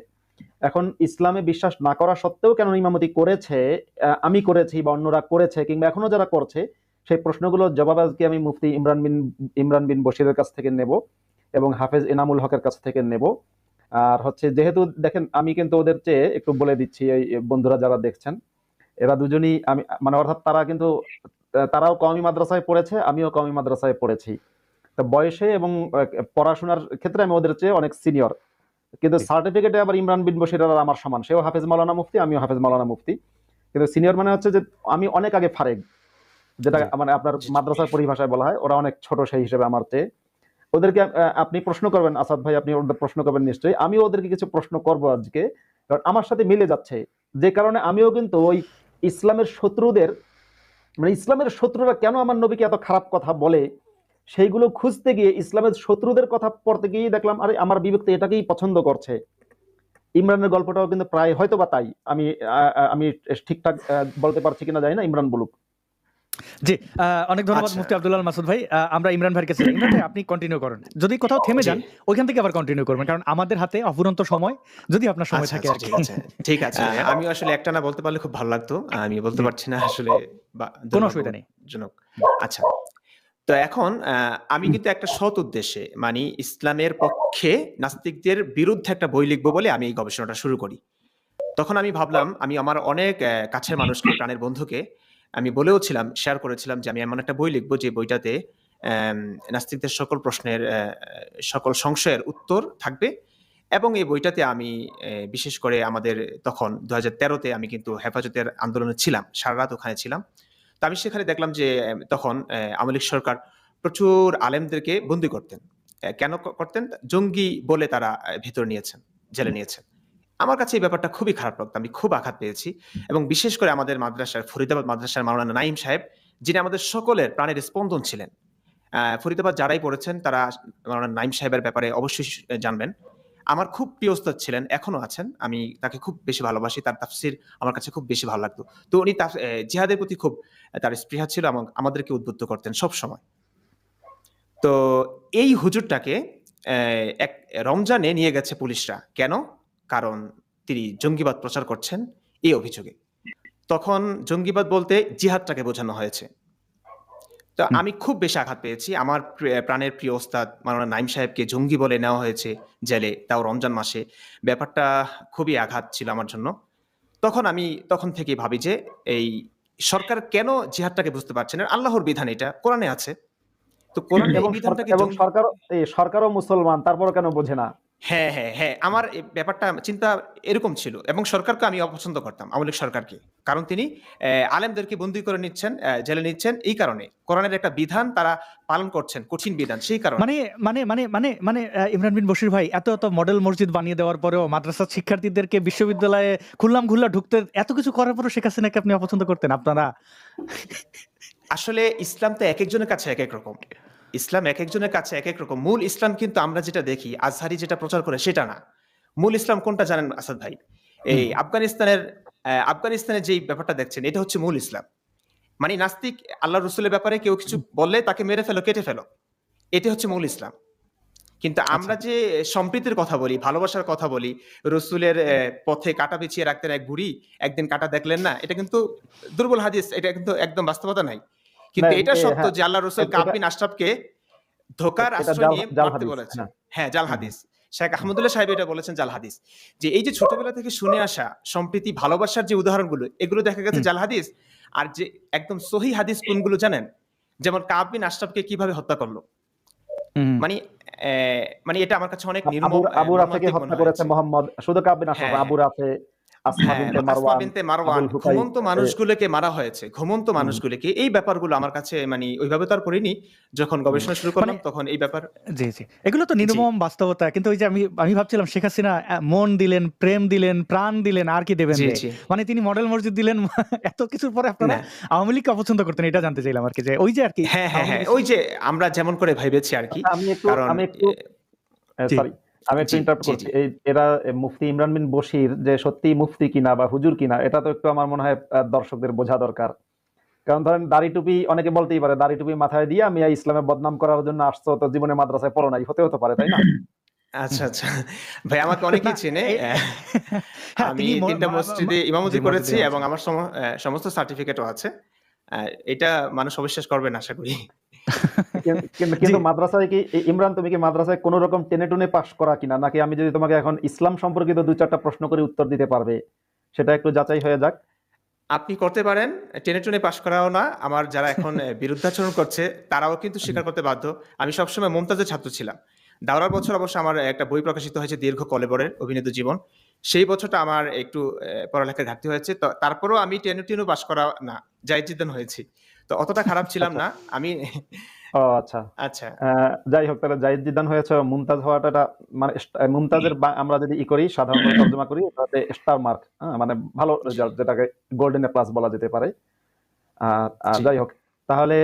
Speaker 4: এখন ইসলামে বিশ্বাস না করা সত্ত্বেও কেন ইমামতি করেছে, আমি করেছি বা অন্যরা করেছে কিংবা এখনো যারা করছে, সেই প্রশ্নগুলোর জবাব আজকে আমি মুফতি ইমরান বিন বশিরের কাছ থেকে নেব এবং হাফেজ এনামুল হকের কাছ থেকে নেব। আর হচ্ছে যেহেতু দেখেন আমি কিন্তু ওদের চেয়ে একটু বলে দিচ্ছি এই বন্ধুরা যারা দেখছেন, এরা দুজনই আমি মানে অর্থাৎ তারা কিন্তু তারাও কওমি মাদ্রাসায় পড়েছে, আমিও কওমি মাদ্রাসায় পড়েছি। তো বয়সে এবং পড়াশোনার ক্ষেত্রে আমি ওদের চেয়ে অনেক সিনিয়র। কিন্তু
Speaker 1: জি,
Speaker 4: সার্টিফিকেটে আবার ইমরান বিন বশির আর আমার সমান। সেও হাফেজ মাওলানা মুফতি, আমিও হাফেজ মাওলানা মুফতি। কিন্তু সিনিয়র মানে হচ্ছে যে আমি অনেক আগে ফারেক, যেটা
Speaker 1: জি,
Speaker 4: মানে আপনার
Speaker 2: জি, জি।
Speaker 4: মাদ্রাসার পরিভাষায় বলা হয়। ওরা অনেক ছোট সেই হিসেবে আমার চেয়ে। ওদেরকে আপনি প্রশ্ন করবেন আসাদ ভাই, আপনি ওদের প্রশ্ন করবেন নিশ্চয়ই, আমিও ওদেরকে কিছু প্রশ্ন করব আজকে, কারণ আমার সাথে মিলে যাচ্ছে। যে কারণে আমিও কিন্তু ওই ইসলামের শত্রুদের, মানে ইসলামের শত্রুরা কেন আমার নবীকে এত খারাপ কথা বলে, সেইগুলো খুঁজতে গিয়ে ইসলামের শত্রুদের কথা পড়তে গিয়ে দেখলাম আরে আমার বিবেক তো এটাকেই পছন্দ করছে। ইমরানের গল্পটাও কিন্তু প্রায় হয়তো বা তাই, আমি ঠিকঠাক বলতে পারছি কিনা জানি না, ইমরান বলুক।
Speaker 1: জি, অনেক ধন্যবাদ
Speaker 2: আচ্ছা।
Speaker 1: মুফতি আব্দুল্লাহ আল মাসুদ ভাই। আমরা ইমরান ভাইয়ের কাছে যাই। ইমরান ভাই আপনি কন্টিনিউ করেন। যদি কোথাও থেমে
Speaker 2: জি।
Speaker 1: যান, ওইখান থেকে আবার কন্টিনিউ করবেন। কারণ আমাদের হাতে অফুরন্ত সময়, যদি আপনার সময়
Speaker 2: আচ্ছা,
Speaker 1: থাকে
Speaker 2: আচ্ছা,
Speaker 1: আরকি।
Speaker 2: ঠিক আছে। ঠিক আছে। আমিও আসলে একটানা বলতে পারলে খুব ভালো লাগতো। আমি বলতে
Speaker 1: জি,
Speaker 2: পারছি না আসলে, বা
Speaker 1: কোনো অসুবিধা নেই।
Speaker 2: দুর্ভাগ্যজনক। আচ্ছা। তো এখন আমি কিন্তু একটা সৎ উদ্দেশ্যে, মানে ইসলামের পক্ষে নাস্তিকদের বিরুদ্ধে একটা বই লিখব বলে আমি এই গবেষণাটা শুরু করি। তখন আমি ভাবলাম, আমি আমার অনেক কাছের মানুষকে, প্রাণের বন্ধুকে আমি বলেও ছিলাম, শেয়ার করেছিলাম যে আমি এমন একটা বই লিখব যে বইটাতে অ্যাম নাস্তিকদের সকল প্রশ্নের সকল সংশয়ের উত্তর থাকবে, এবং এই বইটাতে আমি বিশেষ করে আমাদের তখন ২০১৩ তে আমি কিন্তু হেফাজতের আন্দোলনে ছিলাম। সারারাত ওখানে ছিলাম। তো আমি সেখানে দেখলাম যে তখন আওয়ামী লীগ সরকার প্রচুর আলেমদেরকে বন্দী করতেন। কেন করতেন? জঙ্গি বলে তারা ভেতরে নিয়েছেন, জেলে নিয়েছেন। আমার কাছে এই ব্যাপারটা খুবই খারাপ লাগতো। আমি খুব আঘাত পেয়েছি, এবং বিশেষ করে আমাদের মাদ্রাসার, ফরিদাবাদ মাদ্রাসার মাওলানা নাঈম সাহেব, যিনি আমাদের সকলের প্রাণের স্পন্দন ছিলেন। ফরিদাবাদ যারাই পড়েছেন তারা মাওলানা নাঈম সাহেবের ব্যাপারে অবশ্যই জানবেন। আমার খুব প্রিয় ওস্তাদ ছিলেন, এখনো আছেন। আমি তাকে খুব বেশি ভালোবাসি। তার তাফসীর আমার কাছে খুব বেশি ভালো লাগতো। তো উনি জিহাদের প্রতি খুব তার স্পৃহা ছিল, এবং আমাদেরকে উদ্বুদ্ধ করতেন সবসময়। তো এই হুজুরটাকে অ্যা এক রমজানে নিয়ে গেছে পুলিশরা। কেন? কারণ তিনি জঙ্গিবাদ প্রচার করছেন এই অভিযোগে। তখন জঙ্গিবাদ বলতে জিহাদটাকে বোঝানো হয়েছে। তো
Speaker 1: হুম।
Speaker 2: আমি খুব বেশি আঘাত পেয়েছি। আমার প্রাণের প্রিয় ওস্তাদ মাওলানা নাঈম সাহেবকে জঙ্গি বলে নেওয়া হয়েছে জেলে, তাও রমজান মাসে। ব্যাপারটা খুবই আঘাত ছিল আমার জন্য। তখন থেকেই ভাবি যে এই সরকার কেন জিহাদটাকে বুঝতে পারছে না? আল্লাহর বিধান এটা, কোরআনে আছে। তো কোরআনের এই বিধানটাকে
Speaker 4: এবং সরকারও মুসলমান, তারপরও কেন বোঝে না?
Speaker 2: হ্যাঁ, হ্যাঁ, হ্যাঁ। আমার এই ব্যাপারটা চিন্তা এরকম ছিল, এবং সরকারকে আমি অপছন্দ করতাম, আওয়ামী লীগ সরকারকে। কারণ তিনি আলেমদেরকে বন্দী করে নিচ্ছেন, জেলে নিচ্ছেন এই কারণে। কোরআনের একটা বিধান তারা পালন করছেন, কঠিন বিধান, সেই কারণে।
Speaker 1: মানে মানে মানে মানে মানে ইমরান বিন বশির ভাই, এত মডেল মসজিদ বানিয়ে দেওয়ার পরেও মাদ্রাসার শিক্ষার্থীদেরকে বিশ্ববিদ্যালয়ে খুল্লাম-খুল্লা ঢুকতে এত কিছু করার পরেও শেখ হাসিনাকে আপনি অপছন্দ করতেন আপনারা?
Speaker 2: আসলে ইসলাম তো একেকজনের কাছে একেক রকম। ইসলাম একেকজনের কাছে একেক রকম। মূল ইসলাম কিন্তু আমরা যেটা দেখি, আজহারি যেটা প্রচার করে সেটা না। মূল ইসলাম কোনটা জানেন আসাদ ভাই? এই
Speaker 1: হুম,
Speaker 2: আফগানিস্তানের যেই ব্যাপারটা দেখছেন, এটা হচ্ছে মূল ইসলাম। মানে নাস্তিক আল্লাহর রাসূলের ব্যাপারে কেউ কিছু বললে তাকে মেরে ফেলো, কেটে ফেলো। এটা হচ্ছে মূল ইসলাম। কিন্তু
Speaker 1: আচ্ছা।
Speaker 2: আমরা যে সম্প্রীতির কথা বলি, ভালোবাসার কথা বলি, রসুলের পথে কাঁটা বিছিয়ে রাখতেন এক বুড়ি, একদিন কাঁটা দেখলেন না। এটা কিন্তু দুর্বল হাদিস, এটা কিন্তু একদম বাস্তবতা নাই।
Speaker 4: না,
Speaker 2: কিন্তু এটা সত্য
Speaker 4: হ্যাঁ,
Speaker 2: যে আল্লাহ রসুল কাব
Speaker 4: এটা
Speaker 2: বিন আশরাফকে ধোঁকার
Speaker 4: এটা
Speaker 2: আশ্রয়
Speaker 4: জাল
Speaker 2: নিয়ে
Speaker 4: জাল
Speaker 2: মারতে
Speaker 4: হাদিস।
Speaker 2: বলেছেন।
Speaker 4: হ্যাঁ।
Speaker 2: হ্যাঁ, জাল
Speaker 4: হুম, হুম।
Speaker 2: হাদিস। শেখ আহমদুল্লাহ সাহেব এটা বলেছেন জাল হাদিস। যে এই যে ছোটবেলা থেকে শুনে আসা সম্প্রীতি, ভালোবাসার যে উদাহরণগুলো, এগুলো দেখা গেছে
Speaker 1: হুম,
Speaker 2: জাল হাদিস। আর যে একদম সহি হাদিস কোনগুলো জানেন? যেমন কাব বিন আশরাফকে কিভাবে হত্যা করল।
Speaker 1: হুম।
Speaker 2: মানে মানে এটা আমার কাছে অনেক
Speaker 4: আবু রাফেকে
Speaker 2: মর্মান্তিক মনে
Speaker 4: হত্যা করেছে
Speaker 2: হয়েছে।
Speaker 4: মোহাম্মদ, শুধু কাব বিন আশরাফ,
Speaker 2: হ্যাঁ,
Speaker 4: আবু রাফে, আসমা
Speaker 2: হ্যাঁ,
Speaker 4: বিনতে
Speaker 2: আসমা
Speaker 4: মারওয়ান,
Speaker 2: বিনতে মারওয়ান,
Speaker 4: আবুল হুকাইক।
Speaker 2: ঘুমন্ত মানুষগুলোকে মারা হয়েছে। ঘুমন্ত
Speaker 4: হুম।
Speaker 2: মানুষগুলোকে। এই ব্যাপারগুলো আমার কাছে মানে ওইভাবে তো আর পড়িনি। যখন
Speaker 4: হুম।
Speaker 2: গবেষণা শুরু
Speaker 1: মানে
Speaker 2: করলাম তখন এই ব্যাপার।
Speaker 1: জি। এগুলো তো
Speaker 2: জি।
Speaker 1: নির্মম বাস্তবতা। কিন্তু ওই যে আমি ভাবছিলাম শেখ হাসিনা মন দিলেন, প্রেম দিলেন, প্রাণ দিলেন, আর কি দেবেন
Speaker 2: জি,
Speaker 1: রে?
Speaker 2: জি।
Speaker 1: মানে তিনি মডেল মসজিদ দিলেন। এত কিছুর পরে আপনারা
Speaker 2: না।
Speaker 1: আওয়ামী লীগকে অপছন্দ করতেন, এটা জানতে চাইলাম আরকি, যে ওই যে আরকি
Speaker 2: হ্যাঁ, হ্যাঁ,
Speaker 1: আওয়ামী
Speaker 2: হ্যাঁ।
Speaker 1: লীগের
Speaker 2: ওই যে আমরা যেমন করে ভেবেছি আরকি।
Speaker 4: আচ্ছা,
Speaker 2: কারণ
Speaker 4: আমি একটু
Speaker 1: জি,
Speaker 4: সরি, আমি একটু
Speaker 2: জি,
Speaker 4: ইন্টারাপ্ট
Speaker 2: জি,
Speaker 4: করছি।
Speaker 2: জি।
Speaker 4: এরা মুফতি ইমরান বিন বশির যে সত্যিই মুফতি কিনা বা হুজুর কিনা, এটা তো একটু আমার মনে হয় দর্শকদের বোঝা দরকার। কারণ ধরেন দাড়ি টুপি, অনেকে বলতেই পারে দাড়ি টুপি মাথায় দিয়ে আমি এই ইসলামে বদনাম করার জন্য আসছো, তো জীবনে মাদ্রাসায় পড়ো নাই, হতে পারে, তাই না?
Speaker 2: আচ্ছা,
Speaker 1: হুম।
Speaker 2: আচ্ছা। ভাই আমাকে
Speaker 1: না
Speaker 2: অনেকেই চেনে।
Speaker 1: এ হ্যাঁ,
Speaker 2: আমি
Speaker 1: তিনি
Speaker 2: ৩ টা
Speaker 1: মা মা মা
Speaker 2: মসজিদে
Speaker 1: জি,
Speaker 2: ইমামতি
Speaker 1: মসজিদে
Speaker 2: করেছি,
Speaker 1: ইমাম
Speaker 2: এবং
Speaker 1: ছিলেন।
Speaker 2: আমার সমস্ত সার্টিফিকেটও আছে। আ এটা মানুষ অবিশ্বাস করবে না আশা করি। জি।
Speaker 4: কিন্তু মাদ্রাসায় কি ইমরান, তুমি কি মাদ্রাসায় কোন রকম টেনে টুনে পাশ করা কিনা, নাকি আমি যদি তোমাকে এখন ইসলাম সম্পর্কিত ২-৪টা প্রশ্ন করে উত্তর দিতে পারবে, সেটা একটু যাচাই হয়ে যাক।
Speaker 2: আপনি করতে পারেন। টেনে-টুনে পাস করাও না। আমার যারা এখন বিরুদ্ধাচরণ করছে, তারাও কিন্তু
Speaker 1: হুম,
Speaker 2: স্বীকার করতে বাধ্য। আমি সবসময় মুমতাজের ছাত্র ছিলাম। দাওরার বছর অবশ্য আমার একটা বই প্রকাশিত হয়েছে, 'দীর্ঘ কলেবরের অভিনীত জীবন'। সেই বছরটা আমার একটু পড়ালেখার ঘাটতি হয়েছে। তারপরেও আমি টেনে-টুনেও পাস করা না, জায়েজ জিদ্দান হয়েছি। তো অতটা খারাপ ছিলাম
Speaker 4: আচ্ছা।
Speaker 2: না। আমি
Speaker 4: ও আচ্ছা।
Speaker 2: আচ্ছা।
Speaker 4: যাই হোক, তাহলে জাহিদ জিদান হয়েছে মুমতাজ হওয়াটা মানে মুমতাজের আমরা যদি করি সাধারণ তর্জমা করি তাতে স্টার মার্ক, মানে ভালো রেজাল্ট, যেটাকে গোল্ডেন এ প্লাস বলা যেতে পারে। আর
Speaker 2: জি।
Speaker 4: যাই হোক, তাহলে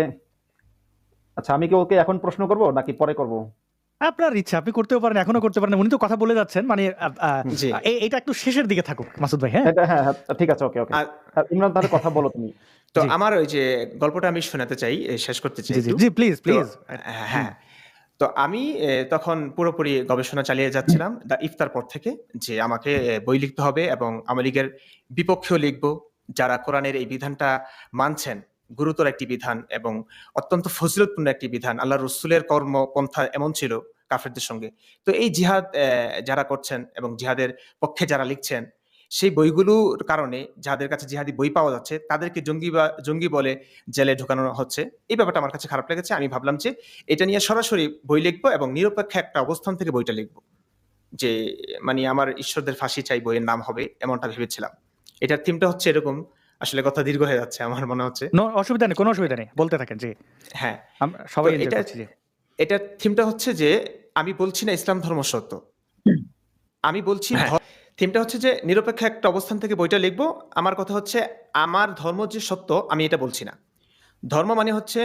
Speaker 4: আচ্ছা, আমি কি ওকে এখন প্রশ্ন করব নাকি পরে করব?
Speaker 1: আপনার ইচ্ছা, আপনি করতেও পারেন, এখনো করতে পারেন। উনি তো কথা বলে যাচ্ছেন, মানে
Speaker 2: জি।
Speaker 1: এটা একটু শেষের দিকে থাকুক মাসুদ ভাই। হ্যাঁ,
Speaker 4: হ্যাঁ হ্যাঁ, ঠিক আছে, ওকে ওকে।
Speaker 2: আর
Speaker 4: ইমরান, তাহলে কথা বলো তুমি।
Speaker 2: তো
Speaker 1: জি
Speaker 2: আমার ওই যে গল্পটা আমি শোনাতে চাই, শেষ করতে চাই
Speaker 1: জি জি
Speaker 2: একটু।
Speaker 1: জি, প্লিজ
Speaker 2: তো
Speaker 1: প্লিজ।
Speaker 2: হ্যাঁ, তো আমি তখন পুরোপুরি গবেষণা চালিয়ে যাচ্ছিলাম ইফতার পর থেকে, যে আমাকে বই লিখতে হবে এবং আওয়ামী লীগের বিপক্ষেও লিখব। যারা কোরআনের এই বিধানটা মানছেন, গুরুতর একটি বিধান এবং অত্যন্ত ফজিলতপূর্ণ একটি বিধান। আল্লাহর রাসূলের কর্মপন্থা এমন ছিল কাফেরদের সঙ্গে। তো এই জিহাদ যারা করছেন এবং জিহাদের পক্ষে যারা লিখছেন, সেই বইগুলোর কারণে যাদের কাছে জিহাদি বই পাওয়া যাচ্ছে তাদেরকে জঙ্গি বলে জেলে ঢোকানো হচ্ছে। এই ব্যাপারটা আমার কাছে খারাপ লেগেছে। আমি ভাবলাম যে এটা নিয়ে সরাসরি বই লিখবো এবং নিরপেক্ষ একটা অবস্থান থেকে বইটা লিখবো। যে মানে আমার ঈশ্বরদের ফাঁসি চাই বইয়ের নাম হবে, এমনটা ভেবেছিলাম। এটার থিমটা হচ্ছে এরকম। আসলে কথা দীর্ঘ হয়ে যাচ্ছে আমার মনে হচ্ছে।
Speaker 1: অসুবিধা নেই, কোনো অসুবিধা নেই, বলতে থাকেন। জি,
Speaker 2: হ্যাঁ,
Speaker 1: আমরা
Speaker 2: তো
Speaker 1: সবাই এনজয় করছি। জি
Speaker 2: এটার থিমটা হচ্ছে যে আমি বলছি না ইসলাম ধর্ম সত্য। আমি বলছি
Speaker 1: হ্যাঁ,
Speaker 2: থিমটা হচ্ছে যে নিরপেক্ষ একটা অবস্থান থেকে বইটা লিখবো। আমার কথা হচ্ছে আমার ধর্ম যে সত্য আমি এটা বলছি না। ধর্ম মানে হচ্ছে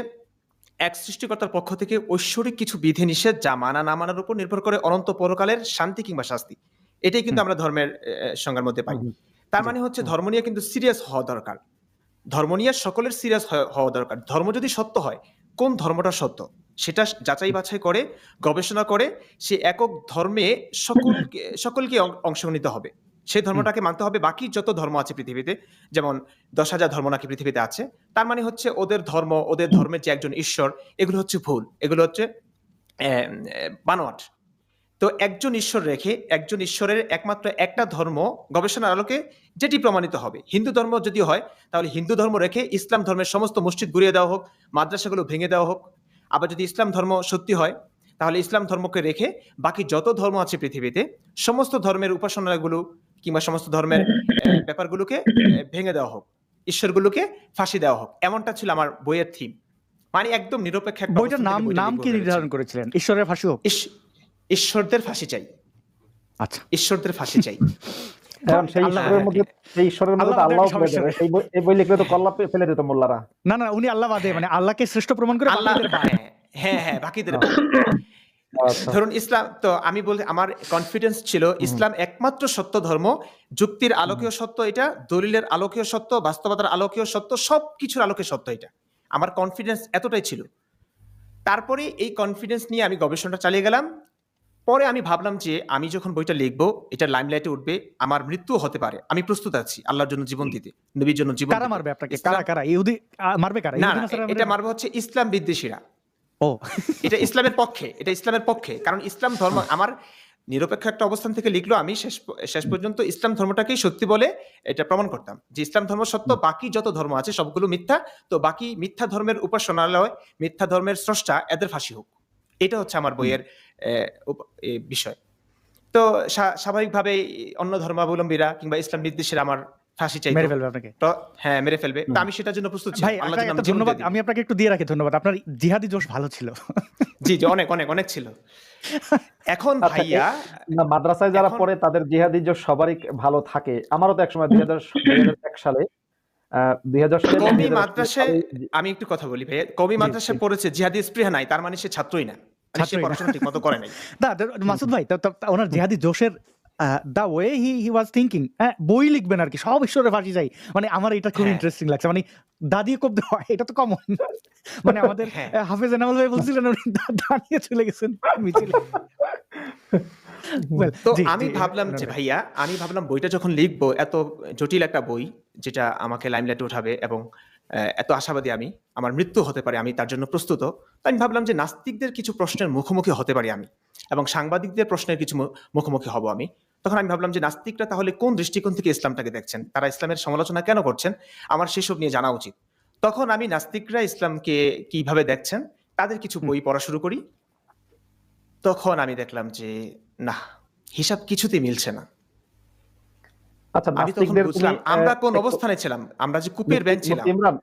Speaker 2: এক সৃষ্টিকর্তার পক্ষ থেকে ঐশ্বরিক কিছু বিধিনিষেধ যা মানা না মানার উপর নির্ভর করে অনন্ত পরকালের শান্তি কিংবা শাস্তি। এটাই কিন্তু
Speaker 1: হুম
Speaker 2: আমরা ধর্মের সংজ্ঞার মধ্যে পাই।
Speaker 4: হুম, হুম,
Speaker 2: তার
Speaker 1: জি
Speaker 2: মানে হচ্ছে ধর্ম নিয়ে কিন্তু সিরিয়াস হওয়া দরকার। ধর্ম নিয়ে সকলের সিরিয়াস হওয়া দরকার। ধর্ম যদি সত্য হয়, কোন ধর্মটা সত্য? সেটা যাচাই বাছাই করে, গবেষণা করে সে একক ধর্মে সকলকে অংশ নিতে হবে। সেই
Speaker 1: হুম
Speaker 2: ধর্মটাকে মানতে হবে। বাকি যত ধর্ম আছে পৃথিবীতে, যেমন ১০,০০০ ধর্ম নাকি পৃথিবীতে আছে। তার মানে হচ্ছে ওদের ধর্ম, ওদের ধর্মের যে একজন ঈশ্বর, এগুলো হচ্ছে ভুল। এগুলো হচ্ছে বানোয়াট। তো একজন ঈশ্বর রেখে একজন ঈশ্বরের একমাত্র একটা ধর্ম গবেষণার আলোকে যেটি প্রমাণিত হবে। হিন্দু ধর্ম যদি হয় তাহলে হিন্দু ধর্ম রেখে ইসলাম ধর্মের সমস্ত মসজিদ গুড়িয়ে দেওয়া হোক, মাদ্রাসাগুলো ভেঙে দেওয়া হোক। আবার যদি ইসলাম ধর্ম সত্যি হয় তাহলে ইসলাম ধর্মকে রেখে বাকি যত ধর্ম আছে পৃথিবীতে সমস্ত ধর্মের উপাসনাগুলো কিংবা সমস্ত ধর্মের ব্যাপারগুলোকে ভেঙে দেওয়া হোক, ঈশ্বরগুলোকে ফাঁসি দেওয়া হোক। এমনটা ছিল আমার বইয়ের থিম। মানে একদম নিরপেক্ষ একটা
Speaker 1: বইটার
Speaker 2: অবস্থান
Speaker 1: নাম
Speaker 2: থেকে বইটা
Speaker 1: নাম
Speaker 2: লিখবো
Speaker 1: কি
Speaker 2: ভেবেছি।
Speaker 1: নির্ধারণ করেছিলেন? ঈশ্বরের ফাঁসি হোক।
Speaker 2: ঈশ্বরদের ফাঁসি চাই।
Speaker 1: আচ্ছা,
Speaker 2: ঈশ্বরদের ফাঁসি চাই।
Speaker 4: এখন সেই
Speaker 1: আল্লাহ
Speaker 4: ঈশ্বরের মধ্যে, সেই ঈশ্বরের মধ্যে তো
Speaker 1: আল্লাহ
Speaker 4: আল্লাহ
Speaker 1: সব
Speaker 4: ফেলে
Speaker 1: ঈশ্বর।
Speaker 4: দেবে। এই বই লিখলে তো কল্লা ফেলে দিত মোল্লারা।
Speaker 1: না না, উনি আল্লাহ বাদে, মানে আল্লাহকে শ্রেষ্ঠ প্রমাণ করে
Speaker 2: আল্লাহ
Speaker 1: বাকিদের বাদ।
Speaker 2: হ্যাঁ, বাকিদের
Speaker 4: আহ,
Speaker 2: বাদ।
Speaker 4: আচ্ছা।
Speaker 2: ধরুন ইসলাম, তো আমি বলতে আমার কনফিডেন্স ছিল
Speaker 4: হুম,
Speaker 2: ইসলাম একমাত্র সত্য ধর্ম। যুক্তির
Speaker 4: হুম,
Speaker 2: আলোকেও সত্য এটা, দলিলের আলোকেও সত্য, বাস্তবতার আলোকেও সত্য, সবকিছুর আলোকে সত্য এটা। আমার কনফিডেন্স এতটাই ছিল। তারপরে এই কনফিডেন্স নিয়ে আমি গবেষণা চালিয়ে গেলাম। পরে আমি ভাবলাম যে আমি যখন বইটা লিখবো, এটা লাইমলাইটে উঠবে, আমার মৃত্যুও হতে পারে। আমি প্রস্তুত আছি আল্লাহর জন্য জীবন দিতে, নবীর জন্য জীবন
Speaker 1: কারা
Speaker 2: দিতে।
Speaker 1: মারবে আপনাকে?
Speaker 2: ইসলাম
Speaker 1: কারা ইহুদি মারবে? কারা
Speaker 2: না,
Speaker 1: ইহুদি
Speaker 2: না,
Speaker 1: নাসারা
Speaker 2: এটা
Speaker 1: মারবে?
Speaker 2: মারবে হচ্ছে ইসলাম বিদ্বেষীরা।
Speaker 1: ও
Speaker 2: এটা ইসলামের পক্ষে, এটা ইসলামের পক্ষে। কারণ ইসলাম ধর্ম আমার নিরপেক্ষ একটা অবস্থান থেকে লিখলেও আমি শেষ পর্যন্ত ইসলাম ধর্মটাকেই সত্যি বলে এটা প্রমাণ করতাম যে ইসলাম ধর্ম সত্য, বাকি যত ধর্ম আছে সবগুলো মিথ্যা। তো বাকি মিথ্যা ধর্মের উপাসনালয়, মিথ্যা ধর্মের স্রষ্টা, এদের ফাঁসি হোক। এটা হচ্ছে আমার বইয়ের বিষয়। তো স্বাভাবিকভাবেই অন্য ধর্মাবলম্বীরা কিংবা ইসলাম বিদ্বেষীরা আমার ফাঁসি চাইতো।
Speaker 1: মেরে ফেলবে আপনাকে।
Speaker 2: তো হ্যাঁ, মেরে ফেলবে। তো
Speaker 4: হুম।
Speaker 2: আমি সেটার জন্য প্রস্তুত ছিলাম।
Speaker 1: ভাই
Speaker 2: আল্লাহর জন্য
Speaker 1: একটা
Speaker 2: আমি জীবন
Speaker 1: ধন্যবাদ
Speaker 2: দিয়ে দিব।
Speaker 1: আমি আপনাকে একটু দিয়ে রাখি। ধন্যবাদ। আপনার জিহাদি জোশ ভালো ছিল।
Speaker 2: জি, অনেক, অনেক, অনেক ছিল। এখন
Speaker 4: আচ্ছা,
Speaker 2: ভাইয়া
Speaker 4: না, মাদ্রাসায় যারা
Speaker 2: এখন
Speaker 4: পড়ে তাদের জিহাদি জোশ সবারই ভালো থাকে। আমারও তো একসময় 2001 সালে 2000 সালে এবং
Speaker 2: কওমি
Speaker 4: 2001
Speaker 2: মাদ্রাসায়
Speaker 4: সালে
Speaker 2: আমি একটু কথা বলি ভাইয়া। কওমি
Speaker 4: জি, জি।
Speaker 2: মাদ্রাসায় পড়েছে, জিহাদি স্পৃহা নাই, তার মানে সে ছাত্রই না। মানে সে
Speaker 1: ছাত্রই না।
Speaker 2: পড়াশোনা ঠিকমতো করে নাই।
Speaker 1: না, মাসুদ ভাই, ওনার জিহাদি জোশের the way he was thinking, বই লিখবেন আর কি, সব ঈশ্বরের ফাঁসি যাই। মানে আমার এটা খুব
Speaker 2: হ্যাঁ,
Speaker 1: ইন্টারেস্টিং লাগছে। মানে দা দিয়ে কোপ দেওয়া, এটা তো কমন। মানে আমাদের
Speaker 2: হ্যাঁ।
Speaker 1: হাফেজ এনামুল ভাই বলছিলেন উনি দা নিয়ে চলে গেছেন মিছিলে। Well,
Speaker 2: তো
Speaker 1: জি
Speaker 2: আমি
Speaker 1: জি
Speaker 2: ভাবলাম যে ভাইয়া, বইটা যখন লিখবো, এত জটিল একটা বই যেটা আমাকে লাইমলাইটে উঠাবে এবং এত আশাবাদী আমি, আমার মৃত্যু হতে পারে, আমি তার জন্য প্রস্তুত। তো আমি ভাবলাম যে নাস্তিকদের কিছু প্রশ্নের মুখোমুখি হতে পারি আমি এবং সাংবাদিকদের প্রশ্নের কিছু মুখোমুখি হব আমি। তখন আমি ভাবলাম যে নাস্তিকরা তাহলে কোন দৃষ্টিকোণ থেকে ইসলামটাকে দেখছেন, তারা ইসলামের সমালোচনা কেন করছেন, আমার সেসব নিয়ে জানা উচিত। তখন আমি নাস্তিকরা ইসলামকে কিভাবে দেখছেন তাদের কিছু বই পড়া শুরু করি। তখন আমি দেখলাম যে না, হিসাব কিছুতেই মিলছে না।
Speaker 4: আচ্ছা,
Speaker 2: আমি তখন
Speaker 4: নাস্তিকদের তুমি
Speaker 2: বুঝলাম আমরা কোন
Speaker 4: একটু
Speaker 2: অবস্থানে ছিলাম, আমরা যে কূপের ব্যাঙ ছিলাম।
Speaker 4: ইমরান,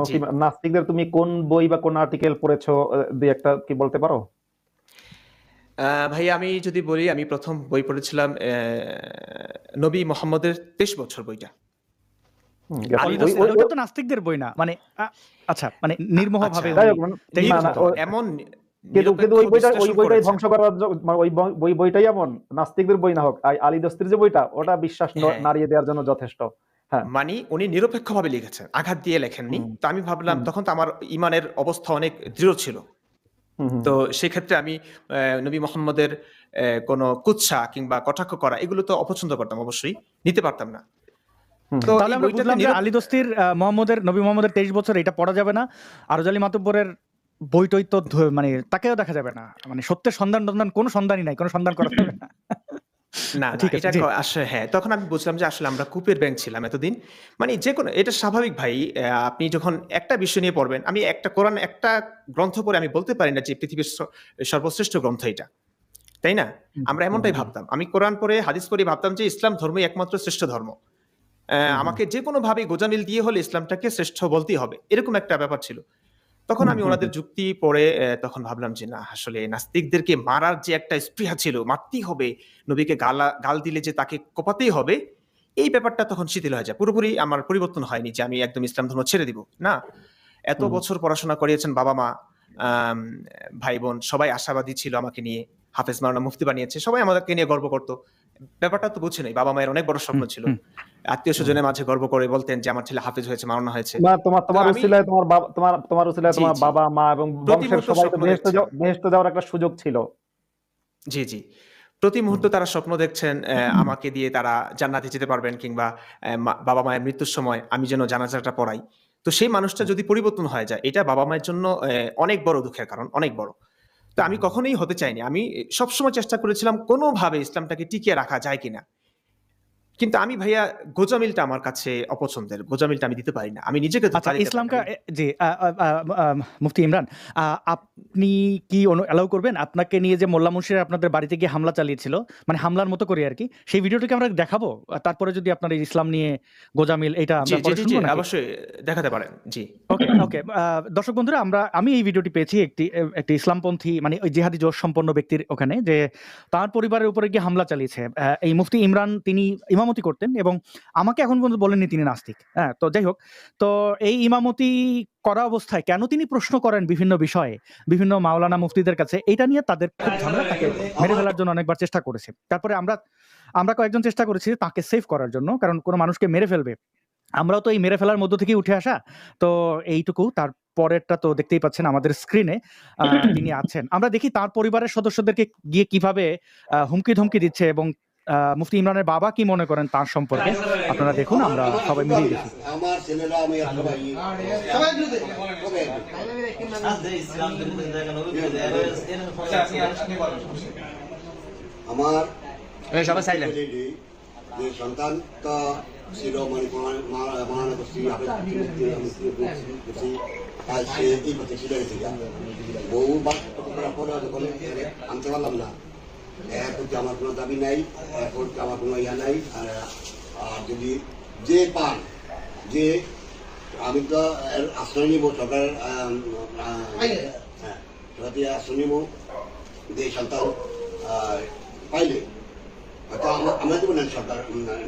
Speaker 2: জি।
Speaker 4: নাস্তিকদের তুমি কোন বই বা কোন আর্টিকেল পড়েছো, দুই একটা কি বলতে পারো?
Speaker 2: ভাই আমি যদি বলি, আমি প্রথম বই পড়েছিলাম নবী মোহাম্মদের 23 বছর বইটা। আলী
Speaker 1: অলিদ
Speaker 2: দোস্তের
Speaker 1: ওইটা তো নাস্তিকদের বই না। মানে আচ্ছা, মানে নির্মোহভাবে
Speaker 2: আচ্ছা,
Speaker 4: যাই
Speaker 1: উনি
Speaker 4: হোক, মানে
Speaker 1: তেইশ
Speaker 4: না না
Speaker 1: বছর
Speaker 2: নিরপেক্ষ এমন
Speaker 4: কিন্তু
Speaker 2: নিরপেক্ষ
Speaker 4: ওই
Speaker 2: বিশ্লেষণ
Speaker 4: বইটাই
Speaker 2: করেছেন।
Speaker 4: ধ্বংস করার মানে ওই বইটাই এমন, নাস্তিকদের বই না হোক, আলী দোস্তির যে বইটা, ওটা বিশ্বাস
Speaker 2: হ্যাঁ।
Speaker 4: নাড়িয়ে দেওয়ার জন্য যথেষ্ট। হ্যাঁ।
Speaker 2: মানে উনি নিরপেক্ষভাবে লিখেছেন, আঘাত দিয়ে লেখেননি।
Speaker 4: হুম,
Speaker 2: তো আমি ভাবলাম,
Speaker 4: হুম,
Speaker 2: তখন তো আমার ঈমানের অবস্থা অনেক দৃঢ় ছিল।
Speaker 4: হুম, হুম,
Speaker 2: তো সেক্ষেত্রে আমি নবী মোহাম্মদের কোনো কুৎসা কিংবা কটাক্ষ করা এগুলো তো অপছন্দ করতাম, অবশ্যই নিতে পারতাম না।
Speaker 4: হুম,
Speaker 2: তো
Speaker 1: তাহলে
Speaker 2: এই
Speaker 1: আমরা
Speaker 2: বইটাতে
Speaker 1: বুঝলাম যে আলী দোস্তির নবী মোহাম্মদের 23 বছর এটা পড়া যাবে না। আরজ আলী মাতুব্বরের বই টই তো মানে তাকেও দেখা যাবে না। মানে সত্যের সন্ধান কোনো সন্ধানই নাই, কোনো সন্ধান করা যাবে না।
Speaker 2: না,
Speaker 1: ঠিক আছে,
Speaker 2: এটা
Speaker 1: জি।
Speaker 2: আসলে হ্যাঁ, তখন আমি বুঝলাম যে আসলে আমরা কূপের ব্যাঙ ছিলাম এতদিন। মানে যেকোনো, এটা স্বাভাবিক ভাই। আপনি যখন একটা বিষয় নিয়ে পড়বেন, আমি একটা কোরআন একটা গ্রন্থ পড়ে আমি বলতে পারি না যে পৃথিবীর সর্বশ্রেষ্ঠ গ্রন্থ এটা। তাই না? আমরা এমনটাই ভাবতাম। আমি কোরআন পড়ে, হাদিস পড়ে ভাবতাম যে ইসলাম ধর্মই একমাত্র শ্রেষ্ঠ ধর্ম। আমাকে যেকোনোভাবে গোঁজামিল দিয়ে হলে ইসলামটাকে শ্রেষ্ঠ বলতেই হবে। এরকম একটা ব্যাপার ছিল। তখন আমি ওনাদের যুক্তি পড়ে তখন ভাবলাম যে না, আসলে নাস্তিকদেরকে মারার যে একটা স্পৃহা ছিল, মারতেই হবে, নবীকে গাল দিলে যে তাকে কোপাতেই হবে, এই ব্যাপারটা তখন শিথিল হয়ে যায়। পুরোপুরি আমার পরিবর্তন হয়নি যে আমি একদম ইসলাম ধর্ম ছেড়ে দিব। না, এত বছর পড়াশোনা করিয়েছেন বাবা-মা, আম ভাই-বোন সবাই আশাবাদী ছিল আমাকে নিয়ে। হাফেজ মাওলানা মুফতি বানিয়েছে। সবাই আমাদেরকে নিয়ে গর্ব করত। ব্যাপারটা তো বুঝে নাই। বাবা-মায়ের অনেক বড় স্বপ্ন ছিল। আত্মীয়স্বজনের মাঝে গর্ব করে বলতেন যে আমার ছেলে হাফেজ হয়েছে, মাওলানা হয়েছে।
Speaker 4: তোমার
Speaker 2: তো
Speaker 4: তোমার
Speaker 2: আমি
Speaker 4: উসিলায় তোমার উসিলায়
Speaker 2: জি,
Speaker 4: তোমার
Speaker 2: জি।
Speaker 4: বাবা মা এবং
Speaker 2: প্রতি
Speaker 4: বংশের
Speaker 2: মুহূর্ত
Speaker 4: সবাই তো
Speaker 2: স্বপ্ন দেখছেন।
Speaker 4: বেহেশতে যাওয়ার একটা সুযোগ ছিল।
Speaker 2: জি, জি। প্রতি মুহূর্তে তারা স্বপ্ন দেখছেন আমাকে দিয়ে তারা জান্নাতে যেতে পারবেন, কিংবা বাবা-মায়ের মৃত্যুর সময় আমি যেন জানাজাটা পড়াই। তো সেই মানুষটা যদি পরিবর্তন হয়ে যায়, এটা বাবা-মায়ের জন্য অনেক বড় দুঃখের কারণ, অনেক বড়। তো আমি কখনোই হতে চাইনি। আমি সবসময় চেষ্টা করেছিলাম কোনোভাবে ইসলামটাকে টিকিয়ে রাখা যায় কিনা। কিন্তু আমি ভাইয়া গোঁজামিলটা আমার কাছে অপছন্দের। গোঁজামিলটা আমি দিতে পারি না। আমি নিজেকে
Speaker 1: আচ্ছা,
Speaker 2: ধোঁকা দিতে পারি না
Speaker 1: ইসলামকা
Speaker 2: ভাই।
Speaker 1: জি, মুফতি ইমরান, আপনি কি অ্যালাউ করবেন আপনাকে নিয়ে যে মোল্লা মুনশির আপনাদের বাড়িতে গিয়ে হামলা চালিয়েছিল, মানে হামলার মতো করে আরকি, সেই ভিডিওটাকে আমরা দেখাবো? তারপরে যদি আপনার এই ইসলাম নিয়ে গোঁজামিল এটা
Speaker 2: জি,
Speaker 1: আমরা
Speaker 2: জি,
Speaker 1: পরে
Speaker 2: জি, জি,
Speaker 1: শুনবো নাকি?
Speaker 2: অবশ্যই দেখাতে পারেন। জি।
Speaker 1: ওকে, ওকে। দর্শক বন্ধুরা, আমি এই ভিডিওটি পেয়েছি একটি ইসলামপন্থী, মানে ওই জিহাদি জোশ সম্পন্ন ব্যক্তির ওখানে, যে তার পরিবারের উপরে গিয়ে হামলা চালিয়েছে। এই মুফতি ইমরান তিনি ইমামতি করতেন এবং আমাকে এখন পর্যন্ত বলেননি তিনি নাস্তিক। হ্যাঁ? তো যাই হোক, তো এই ইমামতি করা অবস্থায় কেন তিনি প্রশ্ন করেন বিভিন্ন বিষয়ে, বিভিন্ন মাওলানা মুফতিদের কাছে, এটা নিয়ে তাদের খুব ঝামেলা। তাকে মেরে ফেলার জন্য অনেকবার চেষ্টা করেছে। তারপরে আমরা কয়েকজন চেষ্টা করেছি তাকে সেভ করার জন্য। কারণ কোন মানুষকে মেরে ফেলবে, আমরাও তো এই মেরে ফেলার মধ্য থেকেই উঠে আসা। তো এইটুকু। তার পরেরটা তো দেখতেই পাচ্ছেন আমাদের স্ক্রিনে তিনি আছেন। আমরা দেখি তার পরিবারের সদস্যদেরকে গিয়ে কিভাবে হুমকি-ধমকি দিচ্ছে এবং মুফতি ইমরানের বাবা কি মনে করেন তার সম্পর্কে। আপনারা দেখুন, আমরা সবাই মিলেই দেখি।
Speaker 5: আমার ছেলেরা আমি সবাই আমার
Speaker 6: সবাই সাইলেন্ট।
Speaker 5: যে সন্তানটা ছিল মানে মানা করছি তাই সে এই পথে ছিল বহু করার পরে যখন আনতে পারলাম না, এর প্রতি আমার কোনো দাবি নাই, এর প্রতি আমার কোনো ইয়া নাই। আর যদি যে পান যে আমি তো আশ্রয় নিব সরকারের সরকারি আশ্রয় নিব, যে সন্তান পাইলে হয়তো আমরা দেবো না, সরকার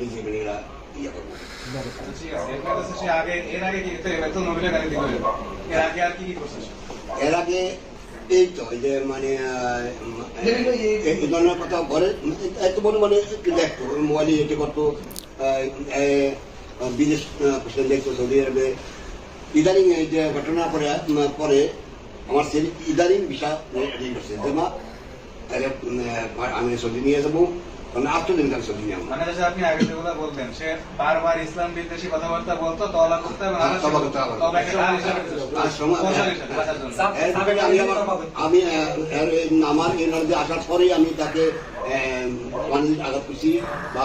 Speaker 5: নিজে মানে এরা ইয়ে করবো। এর আগে এই তো এই যে মানে এই ধরনের কথা ঘরে এত বড় মানে দেখতো মোবাইলে এটি করতো, বিদেশ প্রেসিডেন্ট দেখতো সৌদি আরবে। ইদানিং এই যে ঘটনা পরে আমার ছেলে ইদানিং বিষয় রেডি করছে যে মা তাহলে আমি সৌদি নিয়ে যাবো, মানে 8 দিন কাল সৌদি নিয়ে
Speaker 7: মানে আপনি আগে যে কথা বলতেন, সে বারবার ইসলাম বিদ্বেষী কথাবার্তা বলতো, তওবা করতে হবে না,
Speaker 5: আমি আমার এই নদী আসার পরেই আমি তাকে আঘাত করছি বা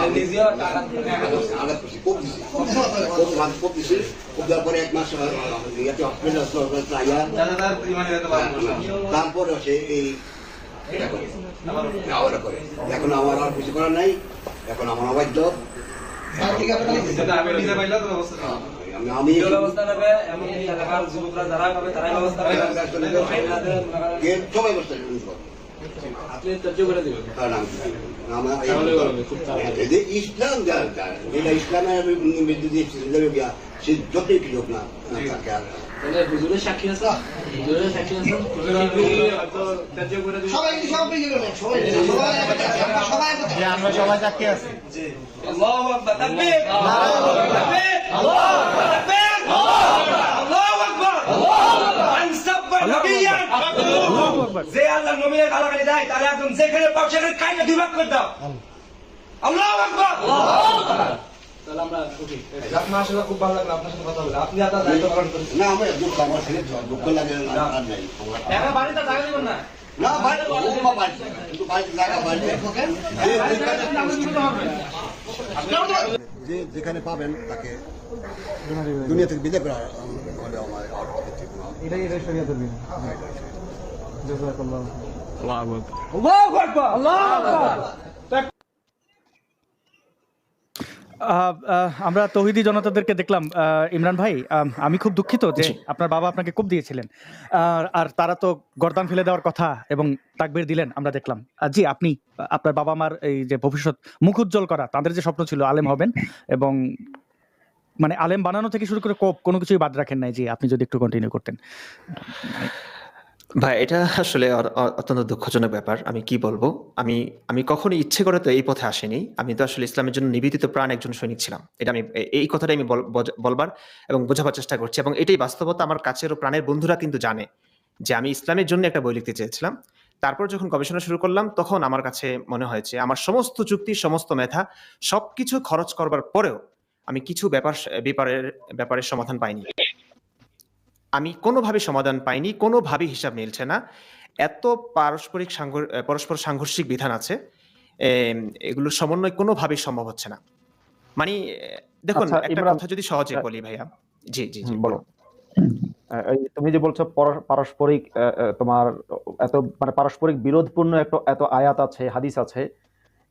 Speaker 5: আঘাত করছি, কোপ দিছি, কোপ দিছি। কোপ দেওয়ার পরে 1 মাস ইয়াতে তারপরে সে এই করে। এখন আমার আর কিছু করার নাই, এখন আমার অবাধ্য।
Speaker 7: সেটা আমি নিজে পাইলে তো ব্যবস্থা নেব।
Speaker 5: আমি
Speaker 6: ব্যবস্থা নেবে এবং এই এলাকার যুবকরা যারা পাবে তারাই ব্যবস্থা নেবে।
Speaker 5: সবাই বসতে পারবো।
Speaker 6: আপনি তথ্য করে দিবেন।
Speaker 5: কারণ ইসলাম যেটা ইসলামের সে যতই কি হোক না তাকে
Speaker 6: তাহলে হুজুরের সাক্ষী আছে, হুজুরের সাক্ষী আছে, তথ্য করে দিবেন।
Speaker 7: আমরা সবাই চাকরি আছি।
Speaker 6: আল্লাহু আকবার, তাকবীর, আল্লাহু আকবার, তাকবীর, আল্লাহু আকবার, তাকবীর, আল্লাহু আকবার, মান সাব্বা নবিয়্যান
Speaker 1: আল্লাহু আকবার।
Speaker 6: যে আল্লাহর নবীর গালাগালি দেয় তাহলে একদম যেখানে পাও সেখানে কাইটা দুই ভাগ করে দাও। আল্লাহু আকবার, আল্লাহু আকবার। তাহলে আমরা উঠি। আপনার আসলে খুব ভালো লাগলো আপনার সাথে কথা বলে। আপনি আপনার দায়িত্ব পালন করেছেন।
Speaker 5: না আমার দুঃখ আমার ছেলে দুঃখ লাগে আর নাই
Speaker 6: এখন বাড়িতে জায়গা দিবেন না।
Speaker 5: না বাড়ি কিন্তু বাড়িতে জায়গা বাড়ি যে যেখানে পাবেন তাকে দুনিয়া থেকে বিদায় করা হলে আমার
Speaker 4: এটাই শরীয়তের বিধান। জাযাকাল্লাহ।
Speaker 6: আল্লাহু আকবার, আল্লাহু আকবার।
Speaker 1: আমরা তৌহিদি জনতাদেরকে দেখলাম। ইমরান ভাই, আমি খুব দুঃখিত যে আপনার বাবা আপনাকে কোপ দিয়েছিলেন, আর তারা তো গর্দান ফেলে দেওয়ার কথা এবং তাকবীর দিলেন আমরা দেখলাম। জি, আপনি আপনার বাবা মার এই যে ভবিষ্যৎ মুখ উজ্জ্বল করা, তাদের যে স্বপ্ন ছিল আলেম হবেন এবং মানে আলেম বানানো থেকে শুরু করে কোপ কোনো কিছুই বাদ রাখেন নাই। জি, আপনি যদি একটু কন্টিনিউ করতেন।
Speaker 2: ভাই এটা আসলে অত্যন্ত দুঃখজনক ব্যাপার। আমি কি বলবো, আমি কখনো ইচ্ছে করে তো এই পথে আসিনি। আমি তো আসলে ইসলামের জন্য নিবেদিত প্রাণ একজন সৈনিক ছিলাম। এটা আমি এই কথাটাই আমি বলবার এবং বোঝাবার চেষ্টা করছি, এবং এটাই বাস্তবতা। আমার কাছের ও প্রাণের বন্ধুরা কিন্তু জানে যে আমি ইসলামের জন্য একটা বই লিখতে চেয়েছিলাম। তারপর যখন গবেষণা শুরু করলাম তখন আমার কাছে মনে হয়েছে আমার সমস্ত যুক্তি, সমস্ত মেধা সবকিছু খরচ করবার পরেও আমি কিছু ব্যাপারের সমাধান পাইনি। আমি কোনোভাবে সমাধান পাইনি, কোনোভাবেই হিসাব মিলছে না। এত পরস্পর সাংঘর্ষিক বিধান আছে, এগুলোর সমন্বয় কোনোভাবেই সম্ভব হচ্ছে না। মানে দেখুন,
Speaker 4: আচ্ছা,
Speaker 2: একটা
Speaker 4: ইমরান,
Speaker 2: কথা যদি সহজে বলি ভাইয়া। জি জি জি
Speaker 4: বলো। এই তুমি যে বলছো পারস্পরিক তোমার এত মানে পারস্পরিক বিরোধপূর্ণ এত আয়াত আছে, হাদিস আছে,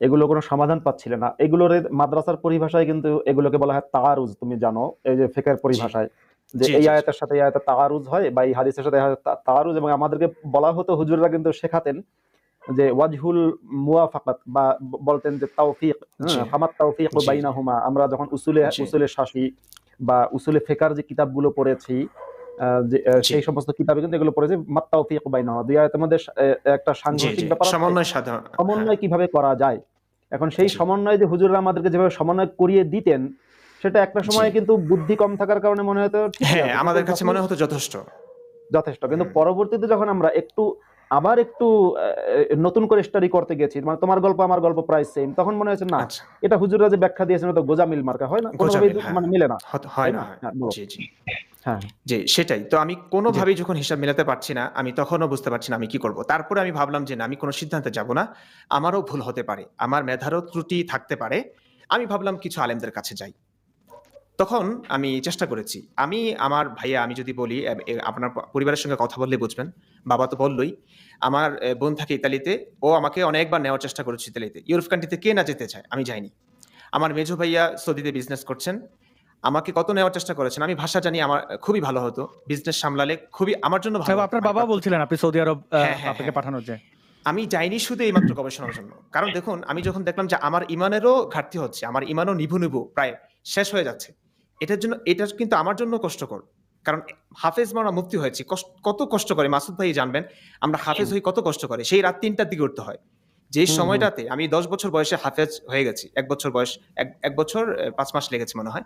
Speaker 4: এগুলো কোনো সমাধান পাচ্ছিল না। এগুলোর মাদ্রাসার পরিভাষায় কিন্তু এগুলোকে বলা হয় তাআরুজ। তুমি জানো এই যে ফিকহের পরিভাষায় যে
Speaker 2: জি
Speaker 4: এই
Speaker 2: জি
Speaker 4: আয়াতের সাথে এই আয়াতের তাআরুজ হয় বা এই হাদিসের সাথে তাআরুজ, এবং আমাদেরকে বলা হতো, হুজুররা কিন্তু শেখাতেন যে ওয়াজহুল মুওয়াফাকাত, বা বলতেন যে তাওফিক,
Speaker 2: জি
Speaker 4: ফামাত তাওফিকু
Speaker 2: জি
Speaker 4: বাইনাহুমা। আমরা যখন
Speaker 2: জি
Speaker 4: উসুলে শাফি বা উসুলে ফিকহের যে কিতাবগুলো পড়েছি,
Speaker 2: জি
Speaker 4: সেই সমস্ত কিতাবে কিন্তু এগুলো পড়েছি মাত তাওফিক বাইনাহুমা। দুই আয়াতের মধ্যে একটা
Speaker 2: জি
Speaker 4: সাংঘর্ষিক
Speaker 2: জি
Speaker 4: ব্যাপার আছে,
Speaker 2: সমন্বয় সাধারণ। হ্যাঁ
Speaker 4: সমন্বয় কিভাবে করা যায়। এখন সেই
Speaker 2: জি
Speaker 4: সমন্বয় যে হুজুররা আমাদেরকে যেভাবে সমন্বয় করিয়ে দিতেন, সেটা একটা
Speaker 2: জি
Speaker 4: সময় কিন্তু বুদ্ধি কম থাকার কারণে মনে হতো ঠিকই
Speaker 2: হ্যাঁ,
Speaker 4: আছে, কিন্তু
Speaker 2: আমাদের কাছে
Speaker 4: যখন
Speaker 2: মনে হতো যথেষ্ট।
Speaker 4: যথেষ্ট, কিন্তু
Speaker 2: হুম,
Speaker 4: পরবর্তীতে যখন আমরা আবার একটু নতুন করে স্টাডি করতে গেছি, মানে তোমার গল্প আমার গল্প প্রায় সেম, তখন মনে হয়েছে না,
Speaker 2: আচ্ছা,
Speaker 4: এটা হুজুররা যে ব্যাখ্যা দিয়েছেন ওটা গোজামিল মার্কা, হয় না, কোনোভাবেই
Speaker 2: গোজামিল, হ্যাঁ,
Speaker 4: মানে মিলে না,
Speaker 2: হয়
Speaker 4: তাই
Speaker 2: না,
Speaker 4: না?
Speaker 2: হয়।
Speaker 4: হ্যাঁ, বলো।
Speaker 2: জি জি
Speaker 4: হ্যাঁ,
Speaker 2: জি, সেটাই তো। আমি
Speaker 4: জি,
Speaker 2: কোনোভাবেই যখন হিসাব মেলাতে পারছি না, আমি তখনও বুঝতে পারছি না আমি কি করব। তারপরে আমি ভাবলাম যে না, আমি কোনো সিদ্ধান্তে যাব না। আমারও ভুল হতে পারে, আমার মেধারও ত্রুটি থাকতে পারে। আমি ভাবলাম কিছু আলেমদের কাছে যাই। তখন আমি চেষ্টা করেছি। আমার ভাইয়া, আমি যদি বলি, আপনার পরিবারের সঙ্গে কথা বললে বুঝবেন। বাবা তো বললই। আমার বোন থাকে ইতালিতে। ও আমাকে অনেকবার নেওয়ার চেষ্টা করেছে ইতালিতে। ইউরোপ কান্ট্রিতে কে না যেতে চায়? আমি যাইনি। আমার মেঝো ভাইয়া সৌদিতে বিজনেস করছেন। আমাকে কত নেওয়ার চেষ্টা করেছেন। আমি ভাষা জানি, আমার খুবই ভালো হতো। বিজনেস সামলালে খুবই আমার জন্য ভালো হতো।
Speaker 1: আপনার
Speaker 2: আমি
Speaker 1: বাবা
Speaker 2: পারতাম।
Speaker 1: বলছিলেন আপনি সৌদি আরব
Speaker 2: হ্যাঁ, হ্যাঁ,
Speaker 1: আপনাকে
Speaker 2: হ্যাঁ।
Speaker 1: পাঠানোর যে।
Speaker 2: আমি যাইনি শুধু এইমাত্র গবেষণার জন্য। কারণ দেখুন, আমি যখন দেখলাম যে আমার ঈমানেরও ঘাটতি হচ্ছে, আমার ঈমানও নিভু প্রায় শেষ হয়ে যাচ্ছে। এটা কিন্তু আমার জন্য কষ্টকর। কারণ হাফেজ মাওলানা মুফতি হয়েছি। কত কষ্ট করে মাসুদ ভাই জানবেন, আমরা হাফেজ হই কত কষ্ট করে। সেই রাত ৩টার দিকে উঠতে হয়। যেই
Speaker 4: হুম, হুম,
Speaker 2: সময়টাতে আমি ১০ বছর বয়সে হাফেজ হয়ে গেছি। ১ বছর বয়স, ১ বছর ৫ মাস লেগেছে মনে হয়।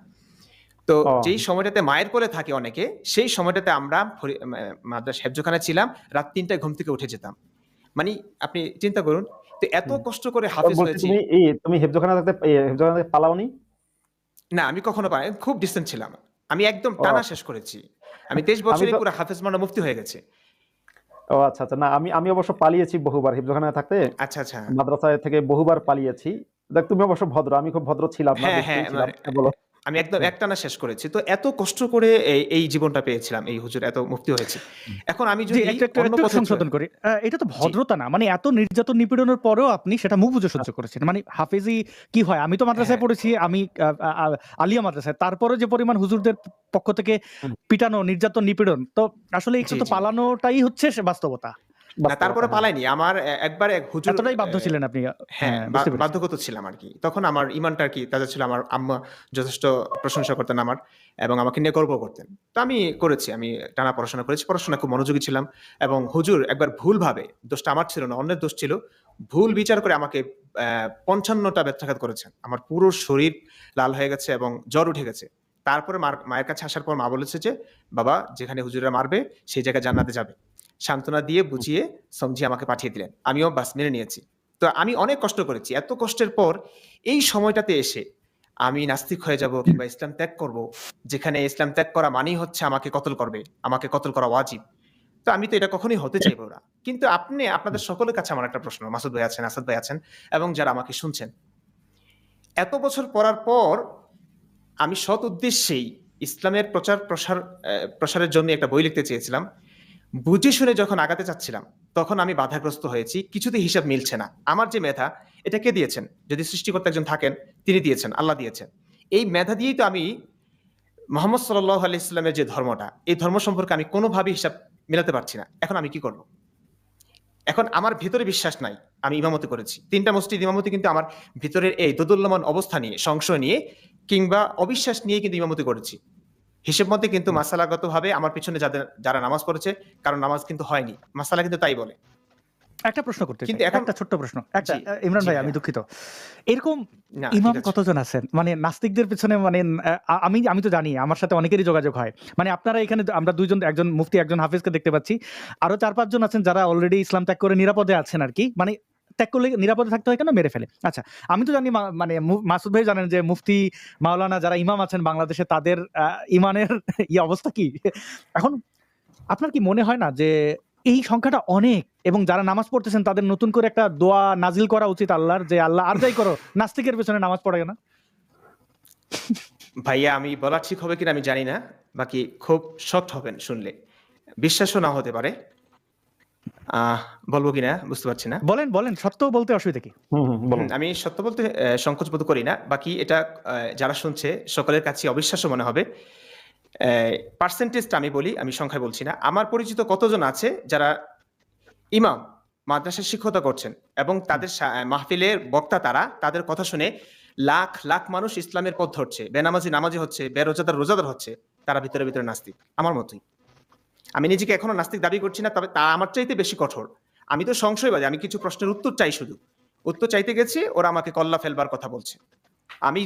Speaker 2: তো
Speaker 4: ও,
Speaker 2: যেই সময়টাতে মায়ের কোলে থাকে অনেকে, সেই সময়টাতে আমরা মাদ্রাসা হেফজোখানায় ছিলাম। রাত ৩টায় ঘুম থেকে উঠে যেতাম। মানি আপনি চিন্তা করুন। তো এত
Speaker 4: হুম।
Speaker 2: কষ্ট করে হাফেজ
Speaker 4: বলছি,
Speaker 2: হয়েছি।
Speaker 4: তুমি হেফজোখানা থাকতে হেফজোখানা থেকে পালাওনি?
Speaker 2: না, আমি কখনো খুব ডিসট্যান্ট ছিলাম। আমি একদম
Speaker 4: ও
Speaker 2: টানা
Speaker 4: আচ্ছা।
Speaker 2: শেষ করেছি। আমি ২৩
Speaker 4: আমি
Speaker 2: বছরেই
Speaker 4: তো
Speaker 2: পুরা হাফেজ মাওলানা মুফতি হয়ে গেছি।
Speaker 4: ও আচ্ছা, আচ্ছা। না, আমি অবশ্য পালিয়েছি বহুবার হেফজোখানায় থাকতে,
Speaker 2: আচ্ছা, আচ্ছা।
Speaker 4: মাদ্রাসায় থেকে বহুবার পালিয়েছি। দেখ, তুমি অবশ্য ভদ্র, আমি খুব ভদ্র ছিলাম না,
Speaker 2: হ্যাঁ, হ্যাঁ,
Speaker 4: দুষ্টুই ছিলাম। বলো।
Speaker 2: আমি একদম একটানা শেষ করেছি। তো এত কষ্ট করে এই জীবনটা পেয়েছিলাম। এই হুজুর এত মুফতি হয়েছি। এখন আমি
Speaker 1: জি,
Speaker 2: যদি
Speaker 1: একটু
Speaker 2: অন্য পথে
Speaker 1: সংশোধন করি। এটা তো
Speaker 2: জি।
Speaker 1: ভদ্রতা না। মানে এত নির্যাতন নিপীড়নের পরেও আপনি সেটা মুখ বুজে সহ্য করেছেন। মানে হাফেজি কি হয়? আমি তো মাদ্রাসায়
Speaker 2: হ্যাঁ,
Speaker 1: পড়েছি, আমি আ আ আলিয়া মাদ্রাসায়। তারপরেও যে পরিমাণ হুজুরদের পক্ষ থেকে
Speaker 4: হুম,
Speaker 1: পিটানো, নির্যাতন, নিপীড়ন, তো আসলে একটু
Speaker 2: জি,
Speaker 1: তো
Speaker 2: জি।
Speaker 1: পালানোটাই হচ্ছে সে বাস্তবতা।
Speaker 2: না
Speaker 4: বাস্তবতা,
Speaker 2: তারপরে
Speaker 4: হ্যাঁ।
Speaker 2: পালাইনি। আমার একবার এক হুজুর
Speaker 1: এতটাই বাধ্য ছিলেন আপনি।
Speaker 2: হ্যাঁ,
Speaker 1: হ্যাঁ, বুঝতে পেরেছি।
Speaker 2: বাধ্যগত ছিলাম আরকি। তখন আমার ইমানটা আরকি তাজা ছিল। আমার আম্মা যথেষ্ট প্রশংসা করতেন আমার এবং আমাকে নিয়ে গর্ব করতেন। তো আমি করেছি। আমি টানা পড়াশোনা করেছি। পড়াশোনায় খুব মনোযোগী ছিলাম এবং হুজুর একবার ভুলভাবে, দোষটা আমার ছিল না, অন্যের দোষ ছিল। ভুল বিচার করে আমাকে ৫৫ টা বেত্রাঘাত করেছেন। আমার পুরো শরীর লাল হয়ে গেছে এবং জ্বর উঠে গেছে। তারপরে মায়ের কাছে আসার পর মা বলেছে যে, "বাবা যেখানে হুজুররা মারবে সেই জায়গায় জান্নাতে যাবে।" সান্ত্বনা দিয়ে বুঝিয়ে সমঝিয়ে আমাকে পাঠিয়ে দিলেন। আমিও বাস মেনে নিয়েছি। তো আমি অনেক কষ্ট করেছি। এত কষ্টের পর এই সময়টাতে এসে আমি নাস্তিক হয়ে যাব কিংবা ইসলাম ত্যাগ করব, যেখানে ইসলাম ত্যাগ করা মানেই হচ্ছে আমাকে কতল করবে। আমাকে কতল করা ওয়াজিব। তো আমি তো এটা কখনোই হতে চাইবো না। কিন্তু আপনাদের সকলের কাছে আমার একটা প্রশ্ন। মাসুদ ভাই আছেন, আসাদ ভাই আছেন এবং যারা আমাকে শুনছেন। এত বছর পড়ার পর আমি সৎ উদ্দেশ্যেই ইসলামের প্রসারের জন্য একটা বই লিখতে চেয়েছিলাম। বুঝে শুনে যখন আগাতে চাচ্ছিলাম, তখন আমি বাধাগ্রস্ত হয়েছি। কিছুতেই হিসাব মিলছে না। আমার যে মেধা, এটা কে দিয়েছেন? যদি সৃষ্টিকর্তা একজন থাকেন, তিনি দিয়েছেন, আল্লাহ দিয়েছেন। এই মেধা দিয়েই তো আমি মুহাম্মদ সাল্লাল্লাহু আলাইহি ওয়াসাল্লামের যে ধর্মটা, এই ধর্ম সম্পর্কে আমি কোনোভাবেই হিসাব মিলাতে পারছি না। এখন আমি কি করব? এখন আমার ভেতরে বিশ্বাস নাই। আমি ইমামতি করেছি। ৩ টা মসজিদ ইমামতি কিন্তু আমার ভিতরের এই দোদুল্যমান অবস্থা নিয়ে, সংশয় নিয়ে কিংবা অবিশ্বাস নিয়ে কিন্তু ইমামতি করেছি। হিসেব মতে কিন্তু মাসালাগতভাবে আমার পিছনে যারা নামাজ পড়েছে, কারো নামাজ কিন্তু হয়নি। মাসালা কিন্তু তাই বলে।
Speaker 1: একটা প্রশ্ন করতে চাই।
Speaker 2: কিন্তু এখন
Speaker 1: একটা ছোট্ট প্রশ্ন।
Speaker 2: জি,
Speaker 1: ইমরান
Speaker 2: জি
Speaker 1: ভাই, আমি
Speaker 2: ভাইয়া।
Speaker 1: দুঃখিত। এরকম
Speaker 2: না ঠিক
Speaker 1: ইমাম
Speaker 2: আছে।
Speaker 1: কতজন আছেন? মানে নাস্তিকদের পেছনে, মানে আমি তো জানি আমার সাথে অনেকেরই যোগাযোগ হয়। মানে আপনারা এখানে আমরা ২ জন, একজন মুফতি, একজন হাফেজকে দেখতে পাচ্ছি। আরো ৪-৫ জন আছেন যারা অলরেডি ইসলাম ত্যাগ করে নিরাপদে আছেন আরকি। মানে ত্যাগ করলে নিরাপদে থাকতে হয় কেন? মেরে ফেলে। আচ্ছা, আমি তো জানি মানে মাসুদ ভাই জানেন যে মুফতি, মাওলানা যারা ইমাম আছেন বাংলাদেশে তাদের ইমানের অবস্থা কি? এখন আপনার কি মনে হয় না যে এই সংখ্যাটা অনেক, এবং যারা নামাজ পড়তেছেন তাদের নতুন করে একটা দোয়া নাজিল করা উচিত আল্লাহর, যে আল্লাহ আর যাই করো, নাস্তিকের পেছনে নামাজ পড়ে না?
Speaker 2: ভাইয়া আমি বলা ঠিক হবে কিনা আমি জানি না। বাকি খুব শকড হবেন শুনলে। বিশ্বাসও না হতে পারে। আহ বলব কিনা বুঝতে পারছি না।
Speaker 1: বলেন, সত্য বলতে অসুবিধা কি?
Speaker 4: বলুন।
Speaker 2: আমি সত্য বলতে সংকোচ বোধ করি না। বাকি এটা যারা শুনছে সকলের কাছে অবিশ্বাস্য মনে হবে। পার্সেন্টেজটা আমি বলি, আমি সংখ্যায় বলছি না। আমার পরিচিত কতজন আছে যারা ইমাম, মাদ্রাসায় শিক্ষকতা করছেন এবং তাদের মাহফিলের বক্তা তারা, তাদের কথা শুনে লাখ, লাখ মানুষ ইসলামের পথ ধরছে। বেনামাজি নামাজি হচ্ছে, বেরোজাদার রোজাদার হচ্ছে। তারা ভিতরে, ভিতরে নাস্তিক। আমার মতোই। আমি নিজেকে এখনো নাস্তিক দাবি করছি না, তবে তা আমার চাইতে বেশি কঠোর। আমি তো সংশয়বাদী। আমি কিছু প্রশ্নের উত্তর চাই শুধু। উত্তর চাইতে গেছি, ওরা আমাকে কল্লা ফেলবার কথা বলছে। আমি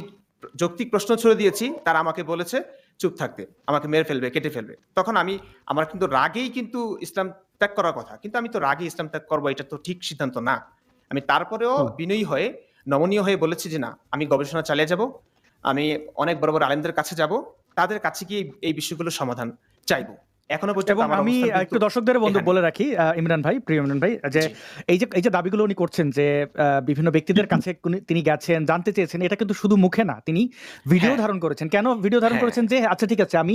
Speaker 2: যৌক্তিক প্রশ্ন ছুড়ে দিয়েছি, তারা আমাকে বলেছে চুপ থাকতে। আমাকে মেরে ফেলবে, কেটে ফেলবে। তখন আমার কিন্তু রাগেই কিন্তু ইসলাম ত্যাগ করার কথা। কিন্তু আমি তো রাগে ইসলাম ত্যাগ করবো, এটা তো ঠিক সিদ্ধান্ত না। আমি তারপরেও
Speaker 4: হুম।
Speaker 2: বিনয়ী হয়ে, নমনীয় হয়ে বলেছি যে না, আমি গবেষণা চালিয়ে যাব। আমি অনেক বড়, বড় আলেমদের কাছে যাব। তাদের কাছে গিয়ে এই বিষয়গুলোর সমাধান চাইবো। এখনো পর্যন্ত
Speaker 1: এবং
Speaker 2: আমার
Speaker 1: আমি
Speaker 2: অবস্থান কিন্তু
Speaker 1: একটু দর্শকদের বন্ধু
Speaker 2: এখানে।
Speaker 1: বলে রাখি, ইমরান ভাই, প্রিয় ইমরান ভাই, যে
Speaker 2: জি,
Speaker 1: এই যে দাবিগুলো উনি করছেন যে বিভিন্ন ব্যক্তিদের কাছে তিনি গেছেন, জানতে চেয়েছেন, এটা কিন্তু শুধু মুখে না, তিনি ভিডিও
Speaker 2: হ্যাঁ,
Speaker 1: ধারণ করেছেন। কেন ভিডিও ধারণ
Speaker 2: হ্যাঁ,
Speaker 1: করেছেন? যে আচ্ছা ঠিক আছে, আমি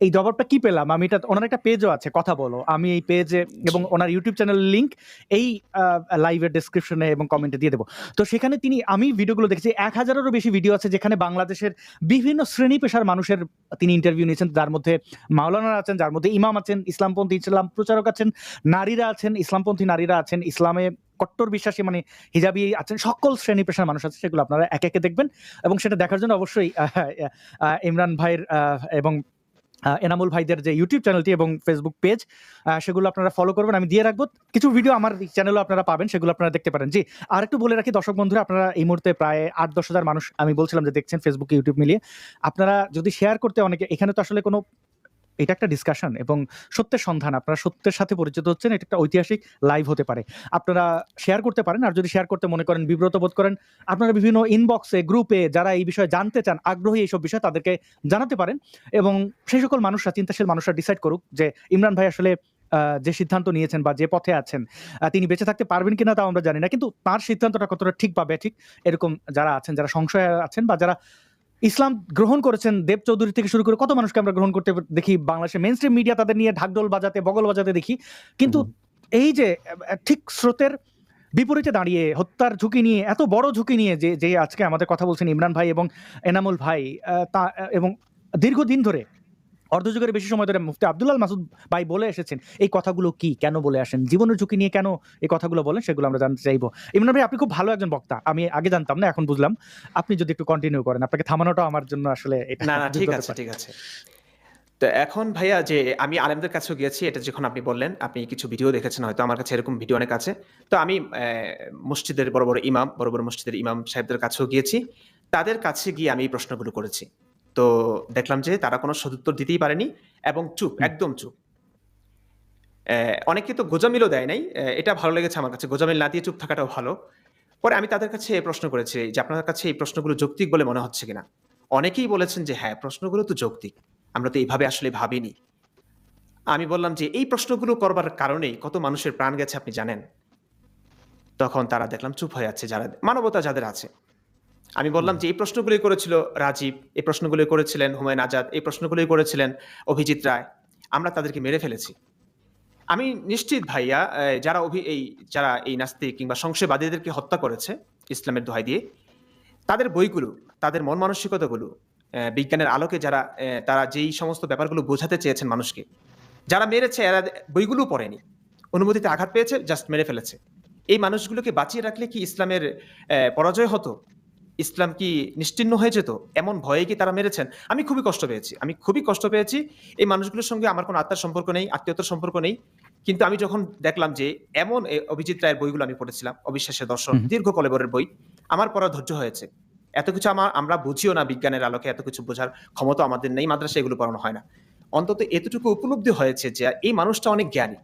Speaker 1: এই জবাবটা কি পেলাম, আমি এটা, ওনার একটা পেজও আছে কথা বলো, আমি এই পেজে এবং
Speaker 2: জি,
Speaker 1: ওনার ইউটিউব চ্যানেলের লিংক এই লাইভের ডেসক্রিপশনে এবং কমেন্টে দিয়ে দেবো। তো সেখানে আমি ভিডিওগুলো দেখেছি, ১,০০০-এরও বেশি ভিডিও আছে যেখানে বাংলাদেশের বিভিন্ন শ্রেণী পেশার মানুষের তিনি ইন্টারভিউ নিয়েছেন, যার মধ্যে মাওলানারা আছেন, যার মধ্যে ইমাম আছেন, ইসলামপন্থী ইসলাম প্রচারক আছেন, নারীরা আছেন, ইসলামপন্থী নারীরা আছেন, ইসলামে কট্টর বিশ্বাসী মানে হিজাবি আছেন, সকল শ্রেণী পেশার মানুষ আছে। সেগুলো আপনারা একে একে দেখবেন এবং সেটা দেখার জন্য অবশ্যই ইমরান ভাইয়ের এবং এনামুল ভাইদের যে ইউটিউব চ্যানেলটি এবং ফেসবুক পেজ, সেগুলো আপনারা ফলো করবেন। আমি দিয়ে রাখবো। কিছু ভিডিও আমার চ্যানেলও আপনারা পাবেন, সেগুলো আপনারা দেখতে পারেন। জি, আর একটু বলে রাখি দর্শক বন্ধুরা, আপনারা এই মুহূর্তে প্রায় ৮-১০ হাজার মানুষ আমি বলছিলাম যে দেখছেন ফেসবুক, ইউটিউব মিলিয়ে। আপনারা যদি শেয়ার করতে, অনেকে এখানে তো আসলে কোনো, এটা একটা ডিসকাশন এবং সত্যের সন্ধান, আপনারা সত্যের সাথে পরিচিত হচ্ছেন, এটা একটা ঐতিহাসিক লাইভ হতে পারে। আপনারা শেয়ার করতে পারেন। আর যদি শেয়ার করতে মনে করেন, বিব্রত বোধ করেন, আপনারা বিভিন্ন ইনবক্সে, গ্রুপে যারা এই বিষয়ে জানতে চান, আগ্রহী এইসব বিষয়ে, তাদেরকে জানাতে পারেন এবং সেই সকল মানুষরা, চিন্তাশীল মানুষরা ডিসাইড করুক যে ইমরান ভাই আসলে যে সিদ্ধান্ত নিয়েছেন বা যে পথে আছেন, তিনি বেঁচে থাকতে পারবেন কিনা তাও আমরা জানি না। কিন্তু তার সিদ্ধান্তটা কতটা ঠিক বা বেঠিক, এরকম যারা আছেন, যারা সংশয়ে আছেন বা যারা ইসলাম গ্রহণ করেছেন দেব চৌধুরী থেকে শুরু করে কত মানুষকে আমরা গ্রহণ করতে দেখি, বাংলাদেশে মেইন স্ট্রিম মিডিয়া তাদের নিয়ে ঢাকঢোল বাজাতে বগল বাজাতে দেখি, কিন্তু এই যে ঠিক স্রোতের বিপরীতে দাঁড়িয়ে হত্যার ঝুঁকি নিয়ে, এত বড় ঝুঁকি নিয়ে যে যে আজকে আমাদের কথা বলছেন ইমরান ভাই এবং এনামুল ভাই, এবং দীর্ঘদিন ধরে অর্ধযুগের বেশি সময় ধরে মুফতি আব্দুল্লাহ মাসুদ ভাই বলে এসেছেন, এই কথাগুলো কি, কেন বলে আসেন, জীবনের ঝুঁকি নিয়ে কেন এই কথাগুলো বলেন, সেগুলো আমরা জানতে চাইবো। ইমরান ভাই, আপনি খুব ভালো একজন বক্তা, আমি আগে জানতাম না, এখন বুঝলাম। আপনি যদি একটু কন্টিনিউ করেন, আপনাকে থামানোটা আমার জন্য আসলে এটা
Speaker 2: না না, ঠিক
Speaker 1: যুদ্ধ
Speaker 2: আছে
Speaker 1: ব্যাপার।
Speaker 2: ঠিক আছে। তো এখন ভাইয়া যে আমি আলেমদের কাছেও গিয়েছি, এটা যখন আপনি বললেন, আপনি কিছু ভিডিও দেখেছেন হয়তো, আমার কাছে এরকম ভিডিও অনেক আছে। তো আমি মসজিদের বড় বড় মসজিদের ইমাম সাহেবদের কাছেও গিয়েছি। তাদের কাছে গিয়ে আমি এই প্রশ্নগুলো করেছি। তো দেখলাম যে তারা কোনো সদুত্তর দিতেই পারেনি এবং চুপ, একদম চুপ। অনেকে তো গোজামিলও দেয় নাই। এটা ভালো লেগেছে আমার কাছে। গোজামিল না দিয়ে চুপ থাকাটাও ভালো। পরে আমি তাদের কাছে প্রশ্ন করেছি যে, "আপনার কাছে এই প্রশ্নগুলো যৌক্তিক বলে মনে হচ্ছে কিনা?" অনেকেই বলেছেন যে, "হ্যাঁ, প্রশ্নগুলো তো যৌক্তিক। আমরা তো এইভাবে আসলে ভাবিনি।" আমি বললাম যে, "এই প্রশ্নগুলো করবার কারণেই কত মানুষের প্রাণ গেছে আপনি জানেন?" তখন তারা দেখলাম চুপ হয়ে আছে, যারা মানবতা যাদের আছে। আমি বললাম যে, "এই প্রশ্নগুলোই করেছিল রাজীব, এই প্রশ্নগুলোই করেছিলেন হুমায়ুন আজাদ, এই প্রশ্নগুলোই করেছিলেন অভিজিৎ রায়। আমরা তাদেরকে মেরে ফেলেছি।" আমি নিশ্চিত ভাইয়া, যারা এই নাস্তিক কিংবা সংশয়বাদীদেরকে হত্যা করেছে ইসলামের দোহাই দিয়ে, তাদের বইগুলো, তাদের মন মানসিকতাগুলো, বিজ্ঞানের আলোকে তারা যেই সমস্ত ব্যাপারগুলো বোঝাতে চেয়েছেন মানুষকে, যারা মেরেছে এরা বইগুলো পড়েনি। অনুমতিতে আঘাত পেয়েছে, জাস্ট মেরে ফেলেছে। এই মানুষগুলোকে বাঁচিয়ে রাখলে কি ইসলামের পরাজয় হতো? ইসলাম কি নিশ্চিহ্ন হয়ে যেত? এমন ভয়ে কি তারা মেরেছেন? আমি খুবই কষ্ট পেয়েছি। এই মানুষগুলোর সঙ্গে আমার কোনো আত্মার সম্পর্ক নেই, আত্মীয়তার সম্পর্ক নেই। কিন্তু আমি যখন দেখলাম যে এমন অভিজিৎ রায়ের বইগুলো আমি পড়েছিলাম, অবিশ্বাসের দর্শন,
Speaker 1: হুম।
Speaker 2: দীর্ঘ কলেবরের বই। আমার পড়া ধৈর্য হয়েছে। এত কিছু আমরা বুঝিও না, বিজ্ঞানের আলোকে এত কিছু বোঝার ক্ষমতা আমাদের নেই। মাদ্রাসায় এগুলো পড়ানো হয় না। অন্তত এতটুকু উপলব্ধি হয়েছে যে এই মানুষটা অনেক জ্ঞানী।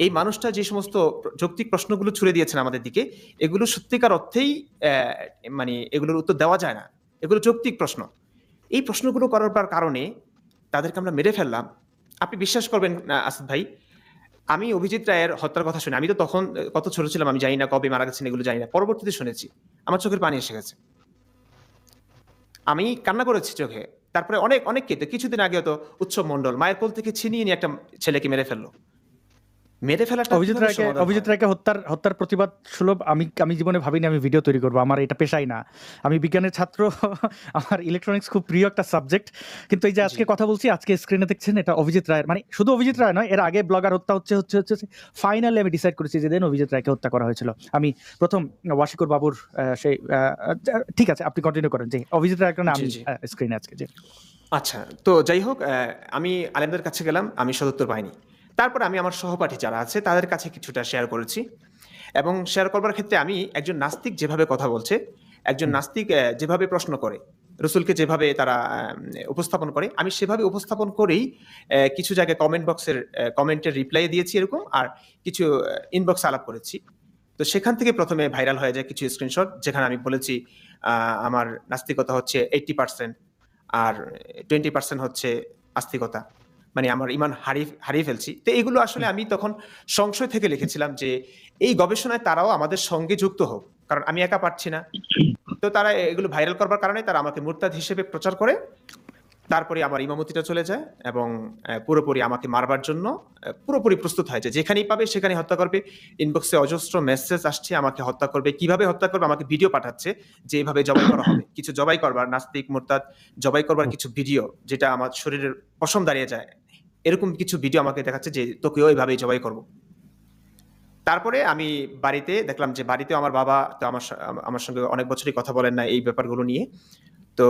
Speaker 2: এই মানুষটা যে সমস্ত যৌক্তিক প্রশ্নগুলো ছুড়ে দিয়েছেন আমাদের দিকে, এগুলো সত্যিকার অর্থেই মানে এগুলোর উত্তর দেওয়া যায় না। এগুলো যৌক্তিক প্রশ্ন। এই প্রশ্নগুলো করার কারণে তাদেরকে আমরা মেরে ফেললাম। আপনি বিশ্বাস করবেন না আসাদ ভাই, আমি অভিজিৎ রায়ের হত্যার কথা শুনি। আমি তো তখন কত ছোট ছিলাম, আমি জানি না কবে মারা গেছেন, এগুলো জানি না। পরবর্তীতে শুনেছি। আমার চোখের পানি এসে গেছে। আমি কান্না করেছি চোখে। তারপরে অনেককে তো কিছুদিন আগেও তো উৎসব মণ্ডল মায়ের কোল থেকে ছিনিয়ে নিয়ে একটা ছেলেকে মেরে ফেলল। মেরে ফেলাটা কিভাবে সমাধান
Speaker 1: অভিজিৎ
Speaker 2: হয়?
Speaker 1: রায়কে হত্যার প্রতিবাদ সুলভ আমি জীবনে ভাবিনি আমি ভিডিও তৈরি করবো। আমার এটা পেশাই না। আমি বিজ্ঞানের ছাত্র। আমার ইলেকট্রনিক্স খুব প্রিয় একটা সাবজেক্ট। কিন্তু এই যে আজকে
Speaker 2: জি।
Speaker 1: কথা বলছি, আজকে স্ক্রিনে দেখছেন, এটা অভিজিৎ রায়ের, মানে শুধু অভিজিৎ রায় নয়, এর আগে ব্লগার হত্যা হচ্ছে ফাইনালি আমি ডিসাইড করেছি যেদিন অভিজিৎ রায়কে হত্যা করা হয়েছিল। আমি প্রথম ওয়াশিকুর বাবুর সেই ঠিক আছে, আপনি কন্টিনিউ করেন। জি, অভিজিৎ রায়ের কারণে
Speaker 2: জি,
Speaker 1: আমি
Speaker 2: জি।
Speaker 1: স্ক্রিনে আজকে। জি।
Speaker 2: আচ্ছা, তো যাই হোক, আমি আলেমদের কাছে গেলাম, আমি সদুত্তর পাইনি। তারপরে আমি আমার সহপাঠী যারা আছে তাদের কাছে কিছুটা শেয়ার করেছি এবং শেয়ার করবার ক্ষেত্রে আমি একজন নাস্তিক যেভাবে কথা বলছে, একজন নাস্তিক যেভাবে প্রশ্ন করে, রসুলকে যেভাবে তারা উপস্থাপন করে, আমি সেভাবে উপস্থাপন করেই কিছু জায়গায় কমেন্টের রিপ্লাই দিয়েছি এরকম, আর কিছু ইনবক্সে আলাপ করেছি। তো সেখান থেকে প্রথমে ভাইরাল হয়ে যায় কিছু স্ক্রিনশট, যেখানে আমি বলেছি আমার নাস্তিকতা হচ্ছে 80% আর 20% হচ্ছে আস্তিকতা। মানে আমার ঈমান হারিয়ে ফেলছি। তো এগুলো আসলে আমি তখন সংশয় থেকে লিখেছিলাম যে এই গবেষণায় তারাও আমাদের সঙ্গে যুক্ত হোক। কারণ আমি একা পারছি না। তো তারা এগুলো ভাইরাল করবার কারণে তারা আমাকে মুরতাদ হিসেবে প্রচার করে। তারপরে আমার ইমামতিটা চলে যায় এবং পুরোপুরি আমাকে মারবার জন্য পুরোপুরি প্রস্তুত হয় যে যেখানেই পাবে সেখানেই হত্যা করবে। ইনবক্সে অজস্র মেসেজ আসছে আমাকে হত্যা করবে। কিভাবে হত্যা করবে আমাকে ভিডিও পাঠাচ্ছে যে এভাবে জবাই করা হবে। কিছু জবাই করবার, নাস্তিক, মুরতাদ জবাই করবার কিছু ভিডিও, যেটা আমার শরীরের পশম দাঁড়িয়ে যায়। এরকম কিছু ভিডিও আমাকে দেখাচ্ছে যে তোকেও এভাবেই জবাই করব। তারপরে আমি বাড়িতে দেখলাম যে বাড়িতেও আমার বাবা তো আমার সঙ্গে অনেক বছরই কথা বলেন না এই ব্যাপারগুলো নিয়ে। তো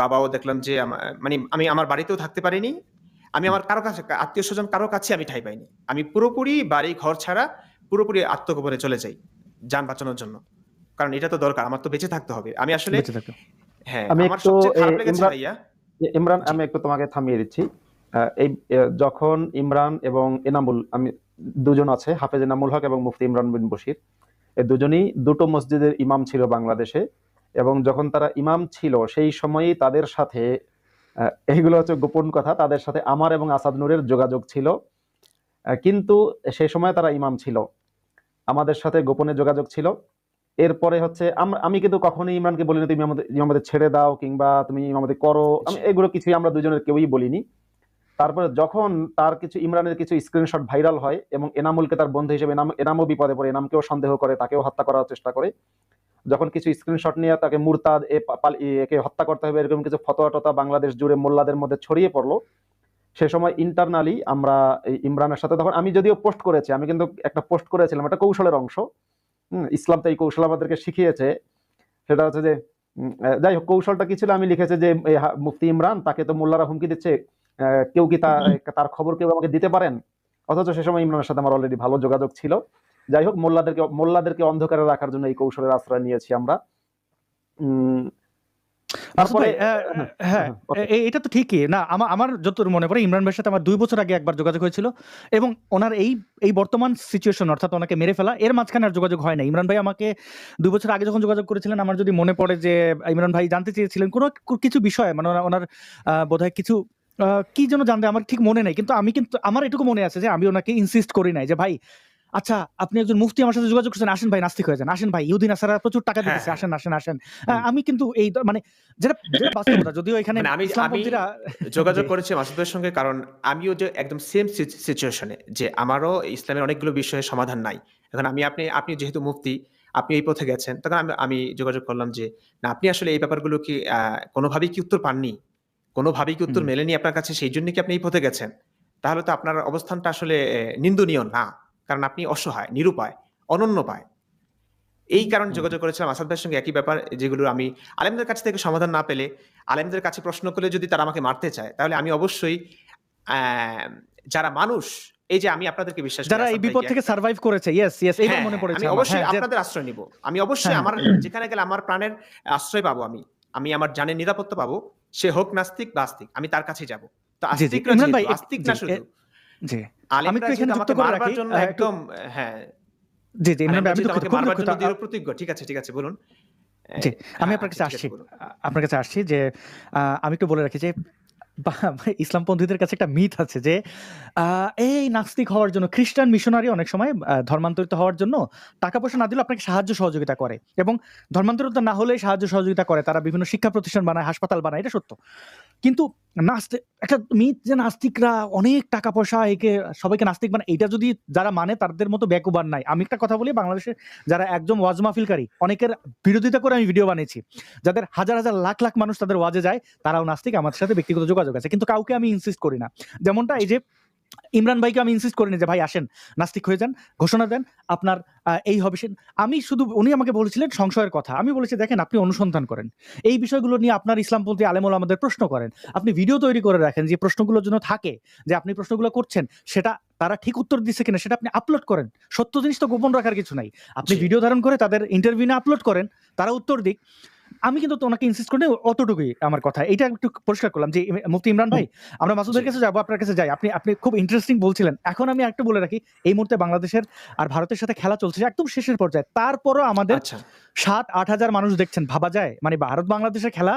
Speaker 2: বাবাও দেখলাম যে মানে আমি আমার বাড়িতেও থাকতে পারিনি। আমি আমার কারো কাছে, আত্মীয়স্বজন কারো কাছে আমি ঠাঁই পাইনি। আমি পুরোপুরি বাড়ি ঘর ছাড়া পুরোপুরি আত্মগোপনে চলে যাই যান বাঁচানোর জন্য। কারণ এটা তো দরকার। আমার তো বেঁচে থাকতে হবে। আমি আসলে
Speaker 1: বেঁচে থাকতে।
Speaker 2: হ্যাঁ,
Speaker 4: আমি
Speaker 2: আমার
Speaker 4: একটু
Speaker 2: সবচেয়ে খারাপ লেগেছে ভাইয়া।
Speaker 4: ইমরান,
Speaker 2: জি।
Speaker 4: আমি একটু তোমাকে থামিয়ে দিচ্ছি। যখন ইমরান এবং এনামুল, আমি দুজন আছে, হাফেজ এনামুল হক এবং মুফতি ইমরান বিন বশির, এই দুজনই দুটো মসজিদের ইমাম ছিল বাংলাদেশে, এবং যখন তারা ইমাম ছিল সেই সময়ই তাদের সাথে, এইগুলো হচ্ছে গোপন কথা, তাদের সাথে আমার এবং আসাদ নূরের যোগাযোগ ছিল। কিন্তু সেই সময় তারা ইমাম ছিল, আমাদের সাথে গোপনে যোগাযোগ ছিল। এরপরে হচ্ছে আমি কিন্তু কখনোই ইমরানকে বলিনি তুমি আমাদের ছেড়ে দাও কিংবা তুমি আমাদের করো,
Speaker 2: জি।
Speaker 4: এগুলো কিছুই আমরা দুজনের কেউই বলিনি। তারপরে যখন তার ইমরানের কিছু স্ক্রিনশট ভাইরাল হয় এবং এনামুলকে তার বন্ধু হিসেবে এনামও বিপদে পড়ে, এনামকেও সন্দেহ করে, তাকেও হত্যা করার চেষ্টা করে, যখন কিছু স্ক্রিনশট নিয়ে তাকে মুরতাদ একে হত্যা করতে হবে এরকম কিছু ফতোয়া টতোয়া বাংলাদেশ জুড়ে মোল্লাদের মধ্যে ছড়িয়ে পড়লো, সে সময় ইন্টারনালি আমরা এই ইমরানের সাথে, তখন আমি যদিও পোস্ট করেছি, আমি কিন্তু একটা পোস্ট করেছিলাম, একটা কৌশলের অংশ। ইসলাম তো এই কৌশল আমাদেরকে শিখিয়েছে। সেটা হচ্ছে যে যাই হোক, কৌশলটা কি ছিল, আমি লিখেছি যে মুফতি ইমরান, তাকে তো মোল্লারা হুমকি দিচ্ছে, কেউ কি তার খবর কেউ আমাকে দিতে পারেন? অথচ সে সময় ইমরানের সাথে আমার অলরেডি ভালো যোগাযোগ ছিল। যাই হোক, মোল্লাদেরকে অন্ধকারে রাখার জন্য এই কৌশলের আশ্রয় নিয়েছি আমরা। উম,
Speaker 1: মাসুদ
Speaker 4: তারপরে
Speaker 1: ভাই, হ্যাঁ, এটা তো ঠিকই না। আমার যতদূর মনে পড়ে ইমরান ভাইয়ের সাথে আমার 2 বছর আগে একবার যোগাযোগ হয়েছিল, এবং ওনার এই বর্তমান সিচুয়েশন, অর্থাৎ ওনাকে মেরে ফেলা, এর মাঝখানে আর যোগাযোগ হয় না। ইমরান ভাই আমাকে 2 বছর আগে যখন যোগাযোগ করেছিলেন, আমার যদি মনে পড়ে যে ইমরান ভাই জানতে চেয়েছিলেন কিছু বিষয়, মানে ওনার বোধহয় কিছু কি যেন জানতে, আমার ঠিক মনে নেই, কিন্তু আমার এটুকু মনে আছে যে আমি ওনাকে ইনসিস্ট করি নাই যে ভাই, আচ্ছা আপনি একজন মুফতি আমার সাথে যোগাযোগ করছেন, আসেন ভাই নাস্তিক হয়ে যান, আসেন ভাই ইহুদি নাসারা প্রচুর টাকা
Speaker 2: হ্যাঁ,
Speaker 1: দিতেছে,
Speaker 2: হ্যাঁ।
Speaker 1: আসেন। আমি কিন্তু মানে যেটা বাস্তবতা, যদিও এখানে
Speaker 2: মানে আমি
Speaker 1: ইসলামপন্থীরা
Speaker 2: যোগাযোগ
Speaker 1: জি,
Speaker 2: করেছি মাসুদ ভাইয়ের সঙ্গে, কারণ আমিও যে একদম সেম সিচুয়েশনে, যে আমারও ইসলামের অনেকগুলো বিষয়ে সমাধান নাই। এখন আপনি যেহেতু মুফতি, আপনি এই পথে গেছেন, তখন আমি যোগাযোগ করলাম যে না, আপনি আসলে এই ব্যাপারগুলো কি কোনোভাবেই কি উত্তর পাননি? কোনোভাবেই কি উত্তর
Speaker 1: হুম,
Speaker 2: মেলেনি আপনার কাছে, সেই জন্য কি আপনি এই পথে গেছেন? তাহলে তো আপনার অবস্থানটা আসলে নিন্দনীয় না। কারণ আপনি অসহায়, নিরুপায়, অনন্যপায়। এই কারণে
Speaker 1: হুম।
Speaker 2: যোগাযোগ করেছিলাম আসাদ ভাইয়ের সঙ্গে, একই ব্যাপার, যেগুলো আমি আলেমদের কাছ থেকে সমাধান না পেলে, আলেমদের কাছে প্রশ্ন করলে যদি তারা আমাকে মারতে চায়, তাহলে আমি অবশ্যই যারা মানুষ, এই যে আমি আপনাদেরকে বিশ্বাস করি
Speaker 1: যারা এই
Speaker 2: আসাদ
Speaker 1: বিপদ
Speaker 2: ভাইকে,
Speaker 1: থেকে সার্ভাইভ করেছে, ইয়েস, এইবার
Speaker 2: হ্যাঁ,
Speaker 1: মনে
Speaker 2: হ্যাঁ,
Speaker 1: পড়েছে
Speaker 2: আমি
Speaker 1: আমার।
Speaker 2: অবশ্যই
Speaker 1: হ্যাঁ, যে
Speaker 2: আপনাদের আশ্রয় নিব। আমি অবশ্যই
Speaker 1: হ্যাঁ,
Speaker 2: আমার যেখানে গেলে আমার প্রাণের আশ্রয় পাবো আমি। আমি আমার জানের নিরাপত্তা পাবো। সে হোক নাস্তিক বা আস্তিক, আমি তার কাছেই যাব। তো
Speaker 1: জি,
Speaker 2: আস্তিকরা
Speaker 1: ইমরান
Speaker 2: যেহেতু,
Speaker 1: ভাই
Speaker 2: আস্তিক
Speaker 1: জি,
Speaker 2: না শুধু,
Speaker 1: জি। আমি
Speaker 2: আলেমরা
Speaker 1: একটু এখানে
Speaker 2: যেহেতু
Speaker 1: যুক্ত
Speaker 2: আমাকে
Speaker 1: করে
Speaker 2: মারবার
Speaker 1: রাখি
Speaker 2: জন্য
Speaker 1: একটু।
Speaker 2: একদম, হ্যাঁ,
Speaker 1: জি, ইমরান ভাই
Speaker 2: আলেমরা
Speaker 1: আমি
Speaker 2: যেহেতু
Speaker 1: দুঃখিত,
Speaker 2: আমাকে
Speaker 1: খুবই
Speaker 2: মারবার
Speaker 1: দুঃখিত।
Speaker 2: জন্য দৃঢ় প্রতিজ্ঞ। ঠিক আছে বলুন।
Speaker 1: জি, আমি আপনার কাছে
Speaker 2: আচ্ছা, ঠিক
Speaker 1: আসছি।
Speaker 2: আছে বলুন।
Speaker 1: আপনার কাছে আসছি যে আমি একটু বলে রাখি যে ইসলামপন্থীদের কাছে একটা মিথ আছে যে এই নাস্তিক হওয়ার জন্য খ্রিস্টান মিশনারি অনেক সময় ধর্মান্তরিত হওয়ার জন্য টাকা পয়সা না দিলেও আপনাকে সাহায্য সহযোগিতা করে, এবং ধর্মান্তরিত না হলে সাহায্য সহযোগিতা করে, তারা বিভিন্ন শিক্ষা প্রতিষ্ঠান বানায়, হাসপাতাল বানায়, এটা সত্য। কিন্তু একটা মিথ যে নাস্তিকরা অনেক টাকা পয়সা একে সবাইকে নাস্তিক বানায়, এটা যদি যারা মানে তাদের মতো বেকুবার নাই। আমি একটা কথা বলি, বাংলাদেশে যারা একদম ওয়াজ মাহফিলকারী, অনেকের বিরোধিতা করে আমি ভিডিও বানিয়েছি, যাদের হাজার হাজার লাখ লাখ মানুষ তাদের ওয়াজে যায়, তারাও নাস্তিক, আমার সাথে ব্যক্তিগত যোগাযোগ আছে, কিন্তু কাউকে আমি ইনসিস্ট করি না। যেমনটা এই যে ইমরান ভাইকে আমি ইনসিস্ট করিনি যে ভাই আসেন নাস্তিক হয়ে যান, ঘোষণা দেন আপনার এই হবে আমি শুধু, উনি আমাকে বলেছিলেন সংশয়ের কথা, আমি বলেছি দেখেন আপনি অনুসন্ধান করেন, এই বিষয়গুলো নিয়ে আপনার ইসলামপন্থী আলেমুল আমাদের প্রশ্ন করেন, আপনি ভিডিও তৈরি করে রাখেন, যে প্রশ্নগুলোর জন্য থাকে যে আপনি প্রশ্নগুলো করছেন সেটা তারা ঠিক উত্তর দিচ্ছে কিনা সেটা আপনি আপলোড করেন। সত্য জিনিস তো গোপন রাখার কিছু নাই, আপনি
Speaker 2: জি।
Speaker 1: ভিডিও ধারণ করে তাদের ইন্টারভিউ না আপলোড করেন, তারা উত্তর দিক। আমি কিন্তু ওনাকে ইনসিস্ট করি, অতটুকুই আমার কথা। এটা একটু পরিষ্কার করলাম যে মুফতি ইমরান ভাই, আমরা মাসুদের
Speaker 2: জি।
Speaker 1: কাছে যাবো, আপনার কাছে যাই। আপনি খুব ইন্টারেস্টিং বলছিলেন। এখন আমি একটু বলে রাখি, এই মুহূর্তে বাংলাদেশের আর ভারতের সাথে খেলা চলছে একদম শেষের পর্যায়ে, তারপরও আমাদের
Speaker 2: আচ্ছা,
Speaker 1: 7-8 হাজার মানুষ দেখছেন, ভাবা যায়? মানে ভারত বাংলাদেশের খেলা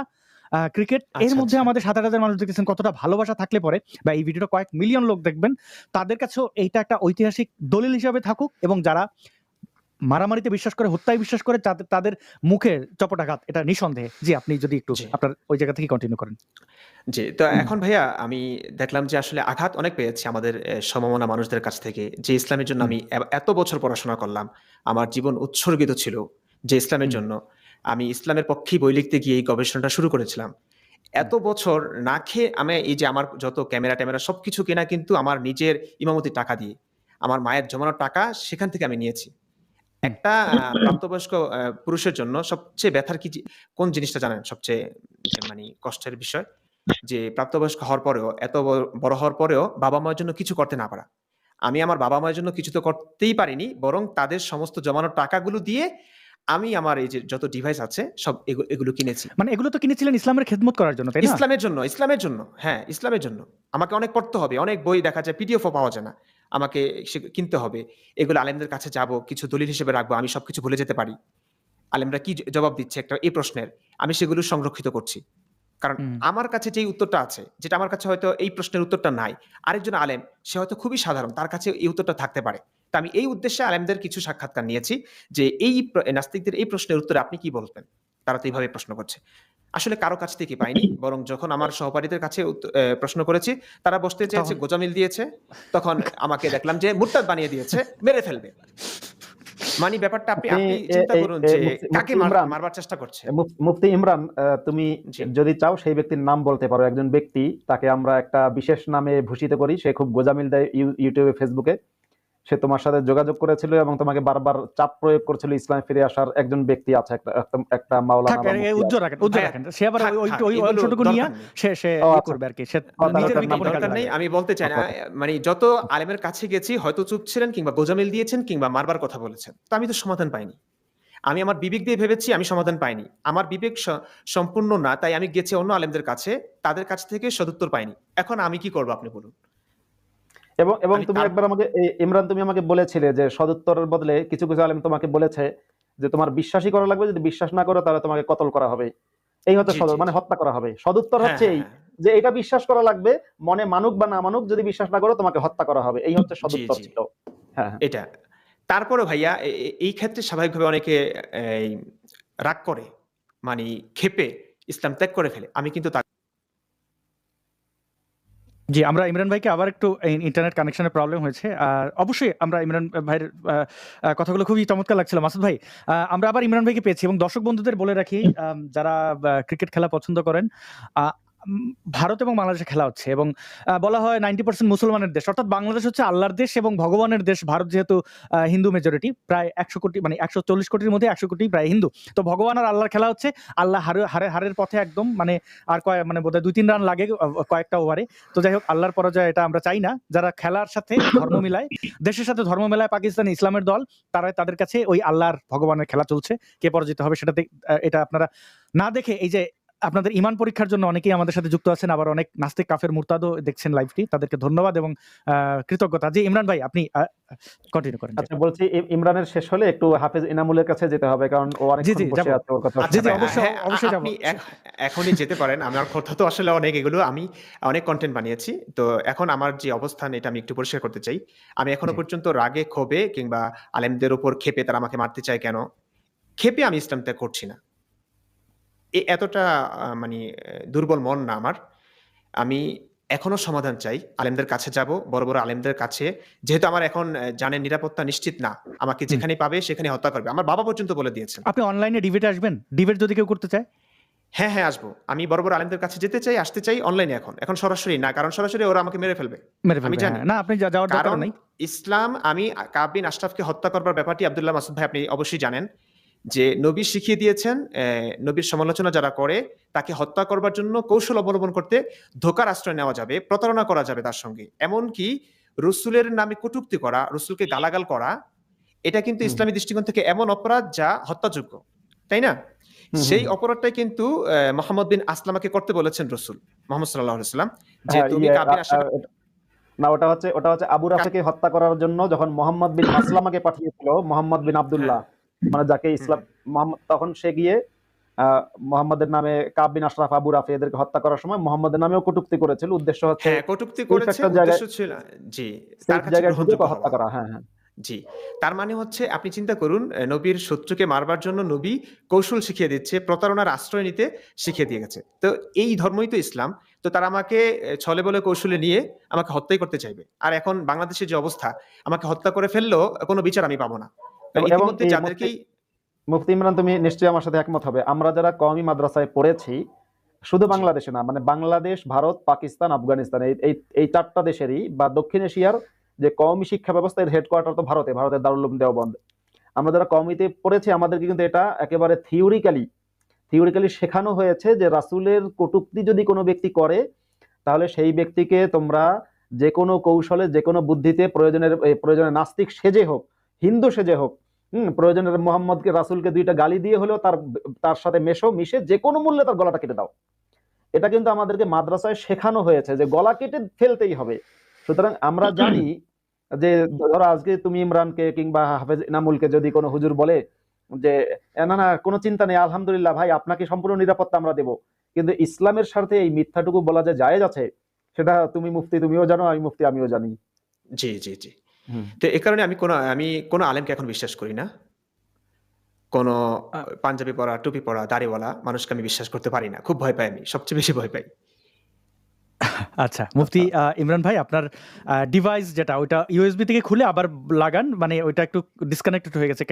Speaker 1: ক্রিকেট, এর মধ্যে
Speaker 2: আচ্ছা।
Speaker 1: আমাদের 7-8 হাজার মানুষ দেখতেছেন, কতটা ভালোবাসা থাকলে পরে, বা এই ভিডিওটা কয়েক মিলিয়ন লোক দেখবেন, তাদের কাছেও এইটা একটা ঐতিহাসিক দলিল হিসাবে থাকুক, এবং যারা মারামারিতে বিশ্বাস করে, হত্যায় বিশ্বাস করে, তাদের মুখে চপটাঘাত, এটা নিঃসন্দেহে। জি, আপনি যদি একটু
Speaker 2: জি।
Speaker 1: আপনার ওই জায়গা থেকে কন্টিনিউ করেন।
Speaker 2: জি, তো এখন ভাইয়া আমি দেখলাম যে আসলে আঘাত অনেক পেয়েছি আমাদের সমমনা মানুষদের কাছ থেকে। যে ইসলামের জন্য
Speaker 1: হুম,
Speaker 2: আমি এত বছর পড়াশোনা করলাম। আমার জীবন উৎসর্গিত ছিল যে ইসলামের
Speaker 1: হুম,
Speaker 2: জন্য। আমি ইসলামের পক্ষেই বই লিখতে গিয়ে এই গবেষণাটা শুরু করেছিলাম।
Speaker 1: হুম,
Speaker 2: এত বছর না খেয়ে আমি, এই যে আমার যত ক্যামেরা-ট্যামেরা সবকিছু কেনা কিন্তু আমার নিজের ইমামতির টাকা দিয়ে। আমার মায়ের জমানো টাকা সেখান থেকে আমি নিয়েছি।
Speaker 1: হুম।
Speaker 2: একটা প্রাপ্তবয়স্ক পুরুষের জন্য সবচেয়ে ব্যথার কোন জিনিসটা জানেন? সবচেয়ে মানে কষ্টের বিষয়? যে প্রাপ্তবয়স্ক হওয়ার পরেও, এত বড় হওয়ার পরেও বাবা-মায়ের জন্য কিছু করতে না পারা। আমি আমার বাবা-মায়ের জন্য কিছু তো করতেই পারিনি। বরং তাদের সমস্ত জমানো টাকাগুলো দিয়ে আমি আমার এই যে যত ডিভাইস আছে সব এগুলো কিনেছি।
Speaker 1: মানে এগুলো তো কিনেছিলেন ইসলামের খেদমত করার জন্য, তাই না?
Speaker 2: ইসলামের জন্য। হ্যাঁ, ইসলামের জন্য। আমাকে অনেক পড়তে হবে। অনেক বই দেখা যায় পিডিএফ ও পাওয়া যায় না। আমাকে কিনতে হবে। এগুলো আলেমদের কাছে যাবো, কিছু দলিল হিসেবে রাখবো। আমি সবকিছু ভুলে যেতে পারি। আলেমরা কি জবাব দিচ্ছে এই প্রশ্নের, আমি সেগুলো সংরক্ষিত করছি। কারণ
Speaker 1: হুম,
Speaker 2: আমার কাছে যেই উত্তরটা আছে, যেটা আমার কাছে হয়তো এই প্রশ্নের উত্তরটা নাই, আরেকজন আলেম সে হয়তো খুবই সাধারণ, তার কাছে এই উত্তরটা থাকতে পারে। তো আমি এই উদ্দেশ্যে আলেমদের কিছু সাক্ষাৎকার নিয়েছি যে নাস্তিকদের এই প্রশ্নের উত্তরে আপনি কি বলবেন? তারা তো এইভাবে প্রশ্ন করছে। আসলে কারো কাছ থেকে পাইনি, বরং যখন আমার সহপাঠীদের কাছে প্রশ্ন করেছি, তারা বসতে চেয়েছে,
Speaker 1: তখন
Speaker 2: গোজামিল দিয়েছে, তখন আমাকে দেখলাম যে মুরতাদ বানিয়ে দিয়েছে, মেরে ফেলবে। মানে ব্যাপারটা আপনি
Speaker 4: আপনি
Speaker 2: আপনি
Speaker 4: এ
Speaker 2: চিন্তা
Speaker 4: এই
Speaker 2: করুন
Speaker 4: এ
Speaker 2: যে
Speaker 4: মুফতি
Speaker 2: কাকে
Speaker 4: মুফতি ইমরান
Speaker 2: মারবার চেষ্টা করছে।
Speaker 4: মুফতি ইমরান, তুমি
Speaker 2: জি।
Speaker 4: যদি চাও সেই ব্যক্তির নাম বলতে পারো। একজন ব্যক্তি, তাকে আমরা একটা বিশেষ নামে ভূষিত করি, সে খুব গোজামিল দেয় ইউটিউবে, ফেসবুকে। সে তোমার সাথে যোগাযোগ করেছিল এবং তোমাকে বারবার চাপ প্রয়োগ করছিল ইসলামে ফিরে আসার একজন ব্যক্তি আছে, একটা
Speaker 1: থাক,
Speaker 4: মাওলানা বা মুফতি
Speaker 1: উজ্জ্বল
Speaker 4: আছে।
Speaker 1: রাখেন, উজ্জ্বল
Speaker 2: ভাইয়া
Speaker 1: রাখেন। সে আবার
Speaker 2: থাক,
Speaker 1: ওই
Speaker 2: থাক,
Speaker 1: ওই
Speaker 2: এগুলো
Speaker 1: অংশটুকু নিয়ে
Speaker 2: দরকার নেই।
Speaker 1: সে
Speaker 4: ও
Speaker 1: ই
Speaker 4: আচ্ছা,
Speaker 1: করবে আরকি। সে
Speaker 4: তাহলে
Speaker 1: নিজের
Speaker 4: ওটার নাম
Speaker 1: বিজ্ঞাপনে কাজে
Speaker 2: দরকার নেই,
Speaker 1: লাগাবে।
Speaker 2: আমি বলতে চাই না।
Speaker 4: আচ্ছা, আচ্ছা।
Speaker 2: মানে যত আলেমের কাছে গেছি হয়তো চুপ ছিলেন কিংবা গোজামিল দিয়েছেন কিংবা মারবার কথা বলেছেন। তো আমি তো সমাধান পাইনি। আমি আমার বিবেক দিয়ে ভেবেছি, আমি সমাধান পাইনি। আমার বিবেক সম্পূর্ণ না, তাই আমি গেছি অন্য আলেমদের কাছে, তাদের কাছ থেকে সদুত্তর পাইনি। এখন আমি কি করব আপনি বলুন?
Speaker 4: এবং
Speaker 2: আমি
Speaker 4: তুমি
Speaker 2: তার
Speaker 4: একবার আমাকে ইমরান, তুমি আমাকে বলেছিলে যে সদুত্তরের বদলে কিছু কিছু আলেম তোমাকে বলেছে যে তোমার বিশ্বাসই করা লাগবে, যদি বিশ্বাস না করো তাহলে তোমাকে কতল করা হবে। এই হচ্ছে
Speaker 2: জি, জি,
Speaker 4: মানে
Speaker 2: জি।
Speaker 4: হত্যা করা হবে। সদুত্তর
Speaker 2: হ্যাঁ,
Speaker 4: হচ্ছে
Speaker 2: হ্যাঁ,
Speaker 4: এই
Speaker 2: হ্যাঁ।
Speaker 4: যে এটা বিশ্বাস করা লাগবে, মনে মানুক বা না মানুক, যদি বিশ্বাস না করো তোমাকে হত্যা করা হবে। এই হচ্ছে
Speaker 2: জি,
Speaker 4: সদুত্তর
Speaker 2: জি।
Speaker 4: ছিল। হ্যাঁ, হ্যাঁ।
Speaker 2: এটা। তারপরেও ভাইয়া এই ক্ষেত্রে স্বাভাবিকভাবে অনেকে এই রাগ করে, মানে ক্ষেপে ইসলাম ত্যাগ করে ফেলে। আমি কিন্তু
Speaker 1: জি, আমরা ইমরান ভাইকে আবার একটু ইন্টারনেট কানেকশনের প্রবলেম হয়েছে। আর অবশ্যই আমরা ইমরান ভাইয়ের কথাগুলো খুবই চমৎকার লাগছিল। মাসুদ ভাই, আমরা আবার ইমরান ভাইকে পেয়েছি এবং দর্শক বন্ধুদের বলে রাখি, যারা ক্রিকেট খেলা পছন্দ করেন, আ ভারত এবং বাংলাদেশে খেলা হচ্ছে এবং বলা হয় 90% মুসলমানের দেশ। অর্থাৎ বাংলাদেশ হচ্ছে আল্লাহর দেশ এবং ভগবানের দেশ। ভারত যেহেতু হিন্দু মেজরিটি, প্রায় ১০০ কোটি, মানে ১৪০ কোটির মধ্যে ১০০ কোটি প্রায় হিন্দু। তো ভগবান আর আল্লাহর খেলা হচ্ছে। আল্লাহ হারের পথে একদম, মানে আর মানে বোধহয় ২-৩ রান লাগে কয়েকটা ওভারে। তো যাই হোক, আল্লাহর পরাজয় এটা আমরা চাই না। যারা খেলার সাথে ধর্ম মিলায়, দেশের সাথে ধর্ম মেলায় পাকিস্তানি ইসলামের দল, তাদের কাছে ওই আল্লাহর ভগবানের খেলা চলছে। কে পরাজিত হবে সেটাতে এটা আপনারা না দেখে, এই যে আপনাদের ঈমান পরীক্ষার জন্য অনেকেই আমাদের সাথে যুক্ত আছেন, আবার অনেক নাস্তিক কাফের মুরতাদও দেখছেন লাইভটি। তাদেরকে ধন্যবাদ এবং কৃতজ্ঞতা। জি, ইমরান ভাই আপনি কন্টিনিউ করেন।
Speaker 4: আচ্ছা, বলছি ইমরানের শেষ হলে একটু হাফেজ ইনামুলের কাছে যেতে হবে, কারণ ও
Speaker 1: জি,
Speaker 4: অনেকক্ষণ
Speaker 1: জি,
Speaker 4: বসে
Speaker 1: যাবো।
Speaker 4: আছে, ওর কথা
Speaker 2: আচ্ছা
Speaker 1: জি,
Speaker 4: শুনতে
Speaker 2: ভাই,
Speaker 4: হবে।
Speaker 1: অবশ্যই,
Speaker 2: হ্যাঁ,
Speaker 1: অবশ্যই যাবো।
Speaker 2: আপনি এখনই যেতে পারেন। আমার কথা তো আসলে অনেক, এগুলো আমি অনেক কনটেন্ট বানিয়েছি। তো এখন আমার যে অবস্থান এটা আমি একটু পরিষ্কার করতে চাই। আমি এখনো
Speaker 1: জি।
Speaker 2: পর্যন্ত রাগে, ক্ষোভে কিংবা আলেমদের উপর ক্ষেপে তারা আমাকে মারতে চায় কেন? ক্ষেপে আমি ইসলাম ত্যাগ করছি না। এতটা মানে দুর্বল মন না আমার। আমি এখনো সমাধান চাই। আলেমদের কাছে যাবো, বড়, বড় আলেমদের কাছে। যেহেতু আমার এখন জানের নিরাপত্তা নিশ্চিত না। আমাকে
Speaker 1: হুম।
Speaker 2: যেখানে পাবে সেখানে হত্যা করবে। আমার বাবা পর্যন্ত বলে দিয়েছেন।
Speaker 1: আপনি অনলাইনে ডিবেটে আসবেন? ডিবেট যদি কেউ করতে চায়?
Speaker 2: হ্যাঁ, হ্যাঁ, আসবো। আমি বড়, বড় আলেমদের কাছে যেতে চাই, আসতে চাই অনলাইনে এখন। এখন সরাসরি না। কারণ সরাসরি ওরা আমাকে মেরে ফেলবে।
Speaker 1: মেরে
Speaker 2: আমি
Speaker 1: ফেলবে,
Speaker 2: জানি।
Speaker 1: হ্যাঁ। না, আপনি যাওয়ার দরকার
Speaker 2: কারণ
Speaker 1: নাই।
Speaker 2: ইসলাম, আমি কাব বিন আশরাফকে হত্যা করবার ব্যাপারটি আব্দুল্লাহ মাসুদ ভাই আপনি অবশ্যই জানেন যে নবী শিখিয়ে দিয়েছেন, নবীর সমালোচনা যারা করে তাকে হত্যা করবার জন্য কৌশল অবলম্বন করতে ধোঁকার আশ্রয় নেওয়া যাবে, প্রতারণা করা যাবে তার সঙ্গে। এমনকি রসুলের নামে কটূক্তি করা, রসুলকে গালাগাল করা, এটা কিন্তু
Speaker 4: হুম,
Speaker 2: ইসলামী দৃষ্টিকোণ থেকে এমন অপরাধ যা হত্যাযোগ্য। তাই না?
Speaker 4: হুম,
Speaker 2: সেই
Speaker 4: হুম।
Speaker 2: অপরাধটাই কিন্তু মোহাম্মদ বিন আসলামাকে করতে বলেছেন রসুল মোহাম্মদ সাল্লাল্লাহু আলাইহি ওয়াসাল্লাম, যে
Speaker 4: হ্যাঁ,
Speaker 2: তুমি কাব বিন আশরাফ
Speaker 4: না, ওটা হচ্ছে আবু রাফেকে হত্যা করার জন্য যখন মোহাম্মদ বিন আসলামাকে পাঠিয়েছিল মোহাম্মদ বিন
Speaker 2: হ্যাঁ,
Speaker 4: আব্দুল্লাহ, মানে যাকে
Speaker 2: হুম,
Speaker 4: ইসলাম মোহাম্মদ, তখন সে গিয়ে মোহাম্মদের নামে কাব বিন আশরাফ, আবু রাফি এদেরকে হত্যা করার সময় মোহাম্মদের নামেও কটূক্তি করেছিল। উদ্দেশ্য হচ্ছে
Speaker 2: হ্যাঁ, কটূক্তি
Speaker 4: সেফ
Speaker 2: করেছে,
Speaker 4: একটা জায়গায়,
Speaker 2: উদ্দেশ্য ছিল জি, তার
Speaker 4: সেফ
Speaker 2: কাছে
Speaker 4: জায়গায় ঢুকে
Speaker 2: গ্রহণযোগ্য
Speaker 4: হত্যা
Speaker 2: হওয়া।
Speaker 4: করা। হ্যাঁ, হ্যাঁ।
Speaker 2: জি। তার মানে হচ্ছে আপনি চিন্তা করুন, নবীর শত্রুকে মারবার জন্য নবী কৌশল শিখিয়ে দিচ্ছে, প্রতারণার আশ্রয় নিতে শিখিয়ে দিয়ে গেছে। তো এই ধর্মই তো ইসলাম। তো তারা আমাকে ছলে বলে কৌশলে নিয়ে আমাকে হত্যাই করতে চাইবে। আর এখন বাংলাদেশের যে অবস্থা, আমাকে হত্যা করে ফেললেও কোনো বিচার আমি পাবো না। কারণ
Speaker 4: এবং
Speaker 2: ইতিমধ্যে
Speaker 4: এই
Speaker 2: যাদেরকেই
Speaker 4: মুফতি ইমরান, তুমি নিশ্চয়ই আমার সাথে একমত হবে, আমরা যারা কওমি মাদ্রাসায় পড়েছি, শুধু
Speaker 2: জি,
Speaker 4: বাংলাদেশে না, মানে বাংলাদেশ, ভারত, পাকিস্তান, আফগানিস্তান, এই এই এই চারটা দেশেরই বা দক্ষিণ এশিয়ার যে কওমি শিক্ষা ব্যবস্থা, এর হেডকোয়ার্টার তো ভারতের দারুল উলুম দেওবন্দ। আমরা যারা কওমিতে পড়েছি, আমাদেরকে কিন্তু এটা একেবারে থিওরিক্যালি শেখানো হয়েছে যে রাসূলের কটূক্তি যদি কোনো ব্যক্তি করে, তাহলে সেই ব্যক্তিকে তোমরা যে কোনো কৌশলে, যে কোনো বুদ্ধিতে, প্রয়োজনে নাস্তিক সেজে হোক, হিন্দু সেজে হোক, প্রয়োজনে মোহাম্মদকে, রাসূলকে দুইটা গালি দিয়ে হলেও তার সাথে মিশে যে কোনো মূল্যে তার গলাটা কেটে দাও। এটা কিন্তু আমাদেরকে মাদ্রাসায় শেখানো হয়েছে যে গলা কেটে ফেলতেই হবে। সুতরাং আমরা জানি যে ধরো আজকে তুমি ইমরানকে কিংবা হাফেজ ইনামুলকে যদি কোনো হুজুর বলে যে না না কোনো চিন্তা নেই, আলহামদুলিল্লাহ ভাই, আপনাকে সম্পূর্ণ নিরাপত্তা আমরা দেব, কিন্তু ইসলামের স্বার্থে এই মিথ্যাটুকু বলা যে জায়েজ আছে, সেটা তুমি মুফতি তুমিও জানো, আমি মুফতি আমিও জানি।
Speaker 2: জি, জি, জি।
Speaker 4: হুম।
Speaker 2: তো এই কারণে আমি কোনো আলেমকে এখন বিশ্বাস করি না। কোনো
Speaker 1: আ
Speaker 2: পাঞ্জাবি পরা, টুপি পরা, দাড়িওয়ালা মানুষকে আমি বিশ্বাস করতে পারি না। খুব ভয় পাই আমি। সবচেয়ে বেশি ভয় পাই।
Speaker 1: আচ্ছা, মুফতি ইমরান ভাই আপনার ডিভাইস যেটা ওইটা USB থেকে খুলে আবার লাগান। মানে ওইটা একটু ডিসকানেক্টেড হয়ে গেছে